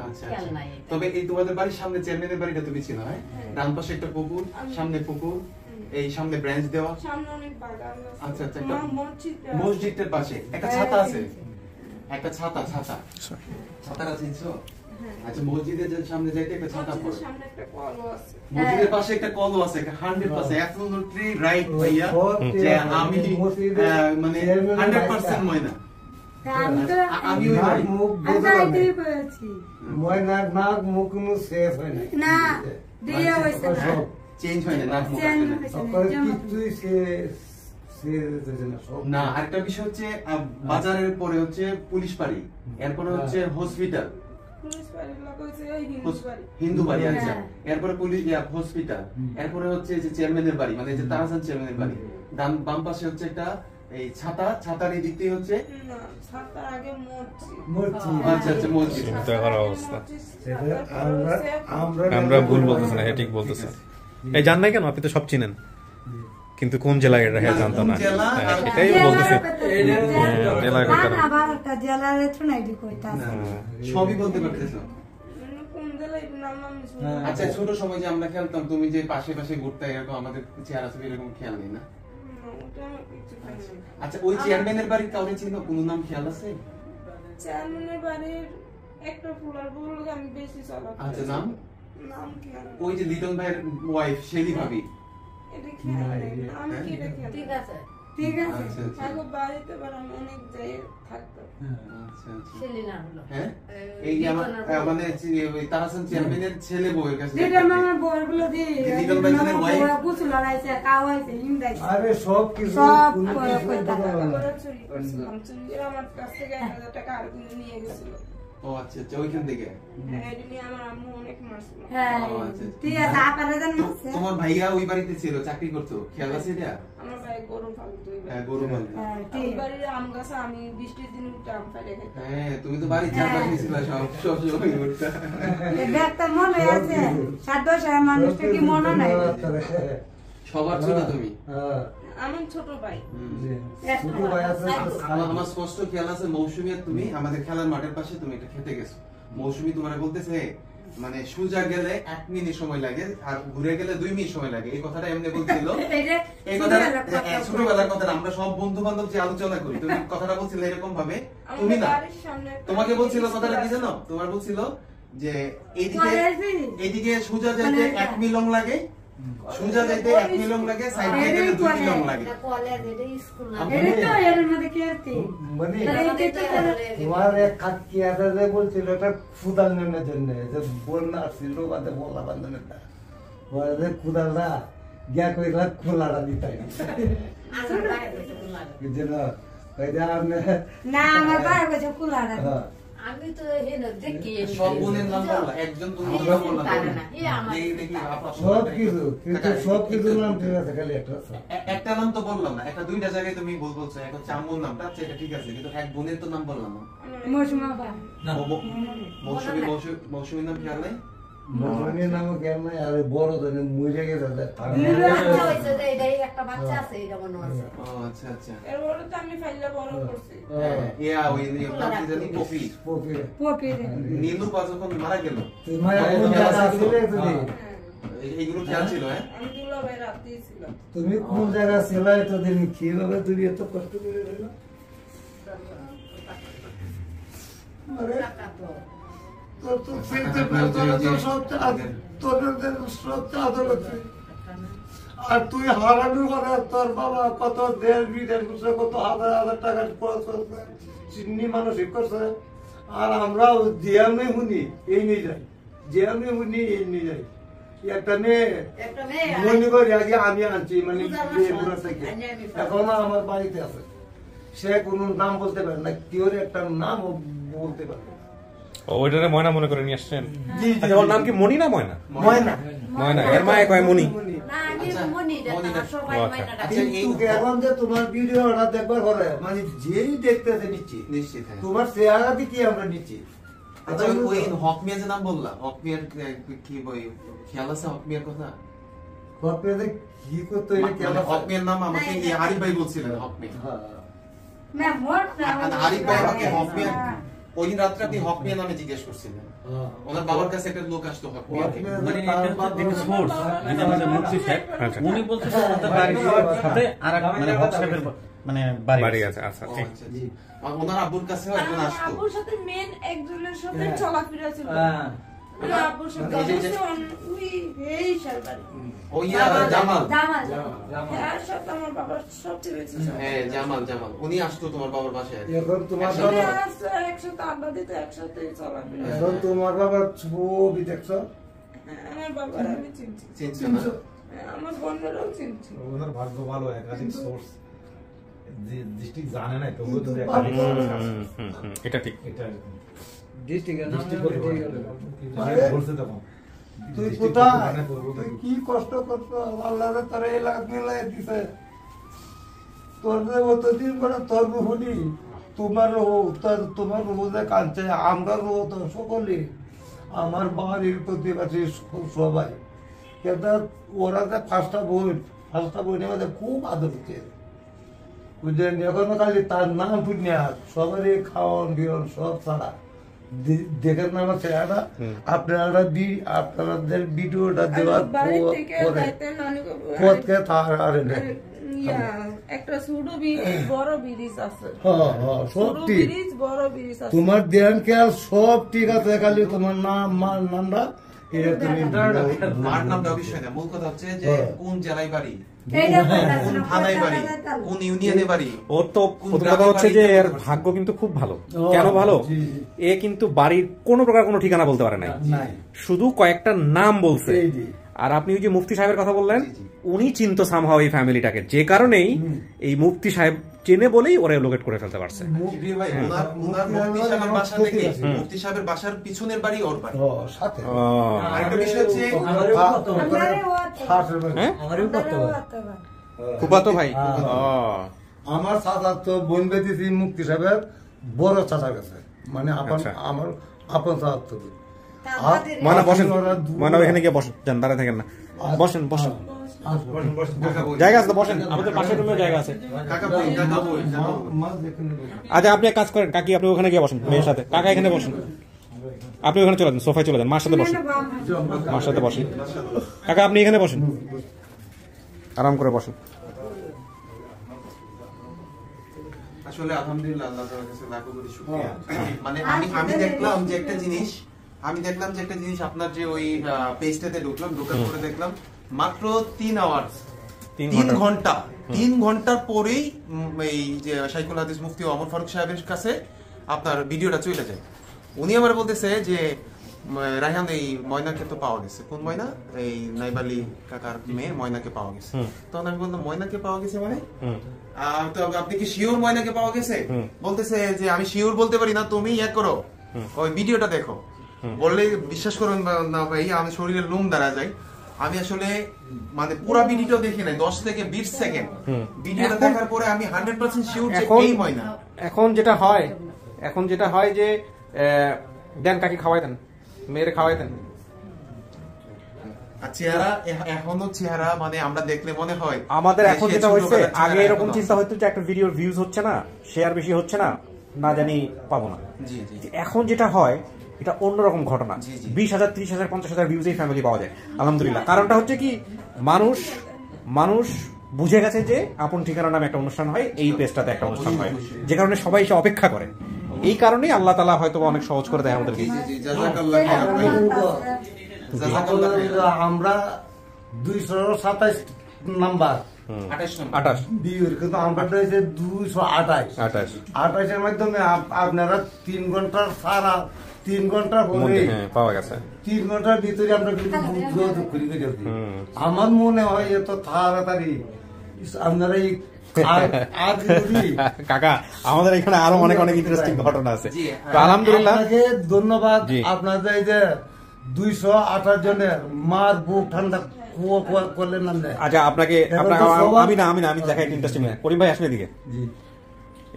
আচ্ছা, তবে এই তোমাদের বাড়ির সামনে চেয়ারম্যানের বাড়িটা তুমি চিনো? হ্যাঁ, ডান পাশে একটা পুকুর, সামনে পুকুর, এই সামনে ব্রাঞ্চ দেওয়া। আচ্ছা আচ্ছা, একটা মসজিদের পাশে একটা ছাতা আছে, একটা ছাতাটা চিনছো? আচ্ছা, মসজিদের সামনে যাইতে একটা ছাতা পড়ে, মসজিদের পাশে একটা কলও আছে। 100% absolutely right ভাইয়া, যে আমি মানে 100% ময়না। আমি ওই বাড়ি ময়নার নাক মুখ সেফ হয় না, চেঞ্জ হয় না, নাক মুখ না। আরেকটা বিষয় হচ্ছে বাজারের পরে হচ্ছে পুলিশ বাড়ি, এরপরে হচ্ছে হসপিটাল, হিন্দু বাড়ি, আচ্ছা। এরপরে পুলিশ হসপিটাল, এরপরে হচ্ছে যে চেয়ারম্যানের বাড়ি, মানে যে তারাসান চেয়ারম্যানের বাড়ি। বাম পাশে হচ্ছে একটা এই ছাতার এই দিকটাই হচ্ছে আচ্ছা আচ্ছা মসজিদ। আমরা ভুল বলতেছি না, ঠিক বলতেছেন। এই জান নাই কেন? আপনি তো সব চিনেন, কিন্তু কোন জেলায় এটা হ্যাঁ জানতো না, এটাই বলতেছি। সবই বলতে পারতেছো? আচ্ছা, ছোট সময় যে আমরা খেলতাম, তুমি যে পাশে পাশে ঘুরতে, এরকম আমাদের চেয়ার আছে, এরকম খেয়াল নেই না? আচ্ছা, ওই চেয়ারম্যানের বাড়ির কাউরে ছিল, কোন নাম খেয়াল আছে? চেয়ারম্যানের বাড়ির একটা ফুলার বউ আমি বেশি চলা। আচ্ছা, নাম কি? ওই যে লিটন ভাইয়ের ওয়াইফ শেলি ভাবি। এটা খেয়াল নেই, আমি কি এটা খেয়াল। ঠিক আছে, ঠিক আছে। আগে বাড়িতে আমি অনেক যাই থাকতো। আচ্ছা আচ্ছা, শেলি না হলো। হ্যাঁ, এই আমার মানে ওই তারাসান চেয়ারম্যানের ছেলে বউয়ের কাছে যেটা মামা বউগুলো দিয়ে লিটন ভাইয়ের ওয়াইফ কুছ লড়াইছে কাওয়াইছে ইন্দাইছে। আরে সব কিছু সব চুরি করছিলাম, চুরি আমার কাছ থেকে 1000 টাকা আর কিনে নিয়ে গেছিল। ও আচ্ছা আচ্ছা, ওইখান থেকে। হ্যাঁ, এটা নিয়ে আমার আম্মু অনেক মারছিল। হ্যাঁ, ঠিক আছে। আপনারা জানেন মারছে? তোমার ভাইয়া ওই বাড়িতে ছিল, চাকরি করতো, খেয়াল আছে এটা? আমার ভাই গরু পালতো। হ্যাঁ, গরু পালতো। হ্যাঁ, এই ঠিক। বাড়ির আম গাছ আমি বৃষ্টির দিন উঠে আম পাইলে খেতাম। হ্যাঁ, তুমি তো বাড়ির চারপাশে ছিল, সব সময় ঘুরতা। দেখতে মনে আছে, 7 বছরের মানুষটা কি মনে নাই? সবার ছোট তুমি? আমার ছোট ভাই। ছোট ভাই আছে। আমার স্পষ্ট খেয়াল আছে, মৌসুমী আর তুমি আমাদের খেলার মাঠের পাশে তুমি এটা খেতে গেছো। মৌসুমী তোমার বলতেছে মানে সোজা গেলে 1 মিনিট সময় লাগে আর ঘুরে গেলে 2 মিনিট সময় লাগে, এই কথাটা এমনি বলছিল। এই কথাটা ছোটবেলার কথা, আমরা সব বন্ধু বান্ধব যে আলোচনা করি, তুমি কথাটা বলছিলে এরকম ভাবে। তুমি না, তোমাকে বলছিল কথাটা কি জানো? তোমার বলছিল যে এইদিকে সোজা যাইতে 1 মিলং লাগে, সোজা যাইতে 1 মিলং লাগে, সাইড দিয়ে গেলে 2 মিলং লাগে। এটা তো এর মধ্যে কি আছে? মানে তোমার এক কাকি আছে যে বলছিল এটা ফুদাল নেওয়ার জন্য, যে বন্যা ছিল বাদে বলা বান্ধনের না বলে কুদালটা গিয়া কইলা খোলাটা দিতাই যেন কইরা আপনি না, আমার ভাই কইছে কুলারা। আমি তো হেনো দেখি সব বোনের নাম বললা, একজন তুমি নাম বললা না। দেখি সব কিছু, কিন্তু সব কিছু নাম ঠিক আছে, খালি একটা নাম তো বললাম না, একটা 2টা জায়গায় তুমি ভুল বলছো। এখন চাম্মুর নামটা সেটা ঠিক আছে, কিন্তু এক বোনের তো নাম বললাম না। মৌসুমা বা মৌসুমীর নাম খেয়াল নাই? মৌসুমীর নামও কেন নাই, আর বড় ধরে মরে গেছে। একটা বাচ্চা আছে, এটা মনে আছে। ও আচ্ছা আচ্ছা, এরপরে তো আমি ফাইলে বড় করছি। ইয়া ওই নাম কি জানি? পপি। পপি নীলু পা যখন মারা গেল, এইগুলো খেয়াল ছিল? হ্যাঁ, আমি দুলা ভাই রাতেই ছিল। তুমি কোন জায়গা ছিল এতদিন? কিভাবে তুমি এত কষ্ট করে রইলা? আর তুই হারানোর পরে তোর বাবা কত 1.5 বছর কত হাজার হাজার টাকা খরচ করছে, চিন্নি মানসিক করছে। আর আমরাও জিয়ামে শুনি এই নিয়ে যাই, জিয়ামে শুনি এই নিয়ে যাই। একটা মেয়ে মনে করি আগে আমি আনছি, মানে এখনো আমার বাড়িতে আছে। সে কোনো নাম বলতে পারে না, কেউ একটা নাম বলতে পারে না। ওইটারে ময়না মনে করে নিয়ে আসছেন? আচ্ছা, ওর নাম কি মনি না ময়না? ময়না। ময়না, এর মায়ে কয় মনি। এখন যে তোমার ভিডিওটা দেখবার পরে মানে যেই দেখতেছে নিশ্চিত তোমার চেহারা কি আমরা নিচ্ছি। আচ্ছা, ওই হক মিয়া যে নাম বললা, হক মিয়ার কি বই খেয়াল আছে? হক মিয়ার কথা কি করতো? হক মিয়ার নাম আমাকে আরিফ ভাই বলছিলেন। হক মিয়া না মোট না, আরিফ ভাই আমাকে হক মিয়া ওই দিন রাত্রে আপনি হক মিয়া নামে জিজ্ঞেস করছিলেন। ওনার বাবার কাছে একটা লোক আসতো হক মিয়া। মানে এটা হচ্ছে দিন সোর্স, যেটা আমাদের মুক্তি সাহেব উনি বলতেছে ওনাদের বাড়ির সাথে আরেক মানে হক সাহেবের মানে বাড়ি আছে। আচ্ছা, ঠিক আছে। ওনার আব্বুর কাছেও একজন আসতো। আব্বুর সাথে মেন একজনের সাথে চলাফেরা ছিল। আব্বুর সাথে ওই এই শালবাড়ি ওই জামাল এর সাথে আমার বাবার সবচেয়ে বেশি। হ্যাঁ, জামাল উনি আসতো তোমার বাবার বাসায়। এখন তোমার বাবা একসাথে আড্ডা দিতে, একসাথে চলাফেরা। এখন তোমার বাবার ছবি দেখছো? আমার বাবার আমি চিনছি, আমার বোনেরাও চিনছি। ওনার ভাগ্য ভালো, একাধিক সোর্স ডিস্ট্রিক্ট জানে না, তবুও তো এটা ঠিক। এটা তুই কোথায় তুই কি কষ্ট করছো আল্লাহ তোর এই লাখ মিলাই দিছে তোর অতদিন করে তোর রুহুনি তোমার তোমার রুহু যে কাঁদছে আমরা রুহু তো সকলে আমার বাড়ির প্রতিবাসী সবাই কিন্তু ওরা যে ফার্স্টটা বই মধ্যে খুব আদর হচ্ছে বুঝলেন এখনো খালি তার নাম পুণ্যা সবারই খাওয়ান বিয়ন সব ছাড়া দেখেন না আমার চেহারা আপনাদের ভিডিওটা দেওয়ার পরে পথকে তার আর একটা ছোট ব্রিজ বড় ব্রিজ আছে সব ঠিক বড় ব্রিজ আছে তোমার ধ্যান খেয়াল সব ঠিক আছে খালি তোমার নাম মার নামটা এটা তুমি মার নামটা বিষয় না মূল কথা হচ্ছে যে কোন জেলায় বাড়ি কোন থানায় বাড়ি কোন ইউনিয়নে বাড়ি ওর তো প্রথম কথা হচ্ছে যে এর ভাগ্য কিন্তু খুব ভালো কেন ভালো এ কিন্তু বাড়ির কোনো প্রকার কোনো ঠিকানা বলতে পারে নাই শুধু কয়েকটা নাম বলছে আর আপনি ওই যে মুফতি সাহেবের কথা বললেন উনি চিন্তা সামহাও এই ফ্যামিলিটাকে যে কারণেই এই মুফতি সাহেব চেনে বলেই ওরা লোকেট করে ফেলতে পারছে মুফতি সাহেবের বাসার পিছনের বাড়ি ওর বাড়ি সাথে আরেকটা বিষয় হচ্ছে ফুফাতো ভাই আমার চাচা তো বোন বেঁধেছি মুফতি সাহেবের বড় চাচা গেছে মানে আমার আপন চাচা তো মানা বসেন মানা এখানে গিয়ে বসেন যান দাঁড়ায় থাকেন না বসেন বসেন জায়গা আছে বসেন আমাদের পাশের রুমে জায়গা আছে আচ্ছা আপনি এক কাজ করেন কাকি আপনি ওখানে গিয়ে বসেন মেয়ের সাথে কাকা এখানে বসেন আপনি ওখানে চলে যান সোফায় চলে যান মার সাথে বসেন মার সাথে বসেন কাকা আপনি এখানে বসেন আরাম করে বসেন আসলে আলহামদুলিল্লাহ আল্লাহ তাআলার কাছে লাখো কোটি শুকরিয়া মানে আমি দেখলাম যে একটা জিনিস আপনার যে ওই পেজটাতে ঢোকার পরে দেখলাম মাত্র 3 ঘন্টার পরেই এই যে শাইখুল হাদিস মুফতি ওমর ফারুক সাহেবের কাছে আপনার ভিডিওটা চলে যায় উনি আমার বলতেছে যে রায়হান এই ময়নাকে তো পাওয়া গেছে কোন ময়না এই নাইবালি কাকার মেয়ে ময়নাকে পাওয়া গেছে তখন আমি বললাম ময়নাকে পাওয়া গেছে মানে তো আপনি কি শিওর ময়নাকে পাওয়া গেছে বলতেছে যে আমি শিওর বলতে পারি না তুমি ইয়ে করো ওই ভিডিওটা দেখো বললে বিশ্বাস করুন না ভাই আমি শরীরের লোম দাঁড়া যায় আমি আসলে মানে পুরো ভিডিওটা দেখি নাই 10 থেকে 20 সেকেন্ড ভিডিওটা দেখার পরে আমি 100% শিওর যে এই ময়না এখন যেটা হয় যে দেন কাকি খাওয়াই দেন মেয়ের খাওয়াই দেন চেহারা এখনো চেহারা মানে আমরা দেখলে মনে হয় আমাদের এখন যেটা হচ্ছে আগে এরকম চিন্তা হতো যে একটা ভিডিওর ভিউজ হচ্ছে না শেয়ার বেশি হচ্ছে না জানি পাবো না এখন যেটা হয় এটা অন্যরকম ঘটনা 20,000 30,000 50,000 ভিউজ এই ফ্যামিলি পাওয়া যায় আলহামদুলিল্লাহ কারণটা হচ্ছে কি মানুষ বুঝে গেছে যে আপন ঠিকানা নামে একটা অনুষ্ঠান হয় এই পেজটাতে একটা অনুষ্ঠান হয় যে কারণে সবাই এসে অপেক্ষা করে এই কারণেই আল্লাহ তাআলা হয়তো অনেক সহজ করে দেয় আমাদেরকে আমরা 227 নাম্বার 28 বিয়ের কিন্তু আমরা হয়েছে 228 এর মাধ্যমে আপনারা 3 ঘন্টার সারা 3 ঘন্টার পরে পাওয়া গেছে 3 ঘন্টার ভিতরে আমরা কিন্তু আমার মনে হয় এত তাড়াতাড়ি আপনারা এই কাকা আমাদের এখানে আরো অনেক ইন্টারেস্টিং ঘটনা আছে আলহামদুলিল্লাহ ধন্যবাদ আপনাদের এই যে 228 জনের মার বুক ঠান্ডা করলেন না আচ্ছা আপনাকে আমি দেখাই ইন্টারেস্টিং করিম ভাই আসলে এদিকে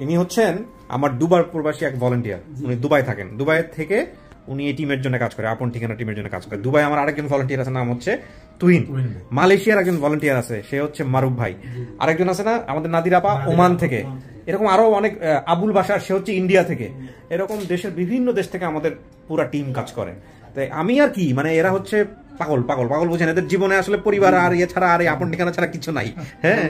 ইনি হচ্ছেন আমার দুবার প্রবাসী এক ভলান্টিয়ার উনি দুবাই থাকেন দুবাই থেকে উনি এই টিমের জন্য কাজ করে আপন ঠিকানা টিমের জন্য কাজ করে দুবাই আমার আরেকজন ভলান্টিয়ার আছে নাম হচ্ছে তুহিন মালয়েশিয়ার একজন ভলান্টিয়ার আছে সে হচ্ছে মারুফ ভাই আরেকজন আছে না আমাদের নাদির আপা ওমান থেকে এরকম আরো অনেক আবুল বাশার সে হচ্ছে ইন্ডিয়া থেকে এরকম দেশের বিভিন্ন দেশ থেকে আমাদের পুরা টিম কাজ করে তাই আমি আর কি মানে এরা হচ্ছে পাগল বুঝেন এদের জীবনে আসলে পরিবার আর ইয়ে ছাড়া আর আপন ঠিকানা ছাড়া কিছু নাই হ্যাঁ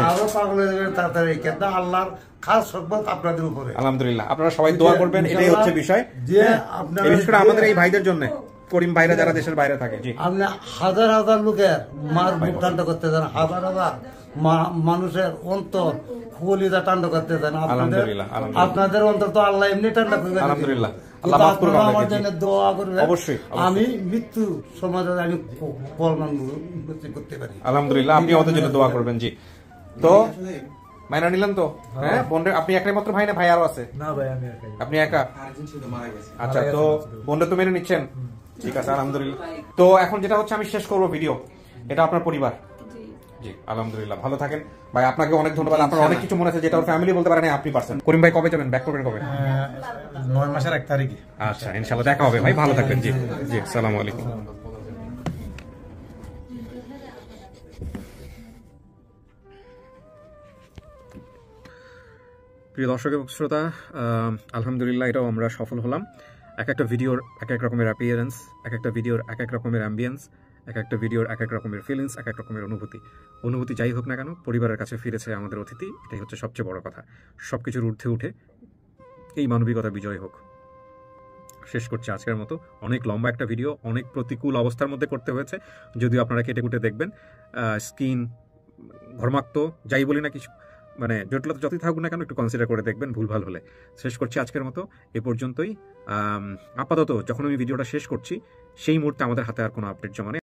আরো পাগল হয়ে যাবে তাড়াতাড়ি কিন্তু আল্লাহর খাস সম্পদ আপনাদের উপরে আলহামদুলিল্লাহ আপনারা সবাই দোয়া করবেন এটাই হচ্ছে বিষয় যে বিশেষ করে আমাদের এই ভাইদের জন্য করিম ভাইরা যারা দেশের বাইরে থাকে জি আপনি হাজার লোকের মার বুক ঠান্ডা করতে যান হাজার মানুষের অন্তর কলিজা ঠান্ডা করতে যান আপনাদের অন্তর তো আল্লাহ এমনি ঠান্ডা করবে আলহামদুলিল্লাহ আল্লাহ মাফ করুন আমার জন্য দোয়া করবেন অবশ্যই আমি মৃত্যু সমাজে আমি কল্যাণ করতে পারি আলহামদুলিল্লাহ আপনি আমাদের জন্য দোয়া করবেন জি তো মাইনা নিলেন তো? হ্যাঁ বোনের আপনি একটাই মাত্র ভাই না ভাই আরো আছে? না ভাই আমি একাই। আপনি একা? আরেকজন ছিল মারা গেছে। আচ্ছা তো বোনটা তো মেনে নিচ্ছেন? ঠিক আছে আলহামদুলিল্লাহ। তো এখন যেটা হচ্ছে আমি শেষ করবো ভিডিও, এটা আপনার পরিবার। জি আলহামদুলিল্লাহ, ভালো থাকেন ভাই। আপনাকে অনেক ধন্যবাদ। আপনার অনেক কিছু মনে আছে যেটা ওর ফ্যামিলি বলতে পারে না, আপনি পারছেন। করিম ভাই কবে যাবেন, ব্যাক করবেন কবে? 9 মাসের 1 তারিখে। আচ্ছা ইনশাআল্লাহ দেখা হবে ভাই, ভালো থাকবেন। জি জি আসসালামু আলাইকুম। প্রিয় দর্শক এবং শ্রোতা, আলহামদুলিল্লাহ এটাও আমরা সফল হলাম। এক একটা ভিডিওর এক এক রকমের অ্যাপিয়ারেন্স, এক একটা ভিডিওর এক এক রকমের অ্যাম্বিয়েন্স, এক একটা ভিডিওর এক এক রকমের ফিলিংস, এক এক রকমের অনুভূতি যাই হোক না কেন, পরিবারের কাছে ফিরেছে আমাদের অতিথি, এটাই হচ্ছে সবচেয়ে বড় কথা। সব কিছুর ঊর্ধ্বে উঠে এই মানবিকতা বিজয় হোক। শেষ করছি আজকের মতো। অনেক লম্বা একটা ভিডিও, অনেক প্রতিকূল অবস্থার মধ্যে করতে হয়েছে, যদিও আপনারা কেটে কুটে দেখবেন। স্কিন ঘর্মাক্ত যাই বলি না কিছু, মানে জটিলতা যতই থাকুক না কেন একটু কনসিডার করে দেখবেন ভুলভাল হলে। শেষ করছি আজকের মতো এ পর্যন্তই। আপাতত যখন আমি ভিডিওটা শেষ করছি সেই মুহূর্তে আমাদের হাতে আর কোনো আপডেট জমা নেই।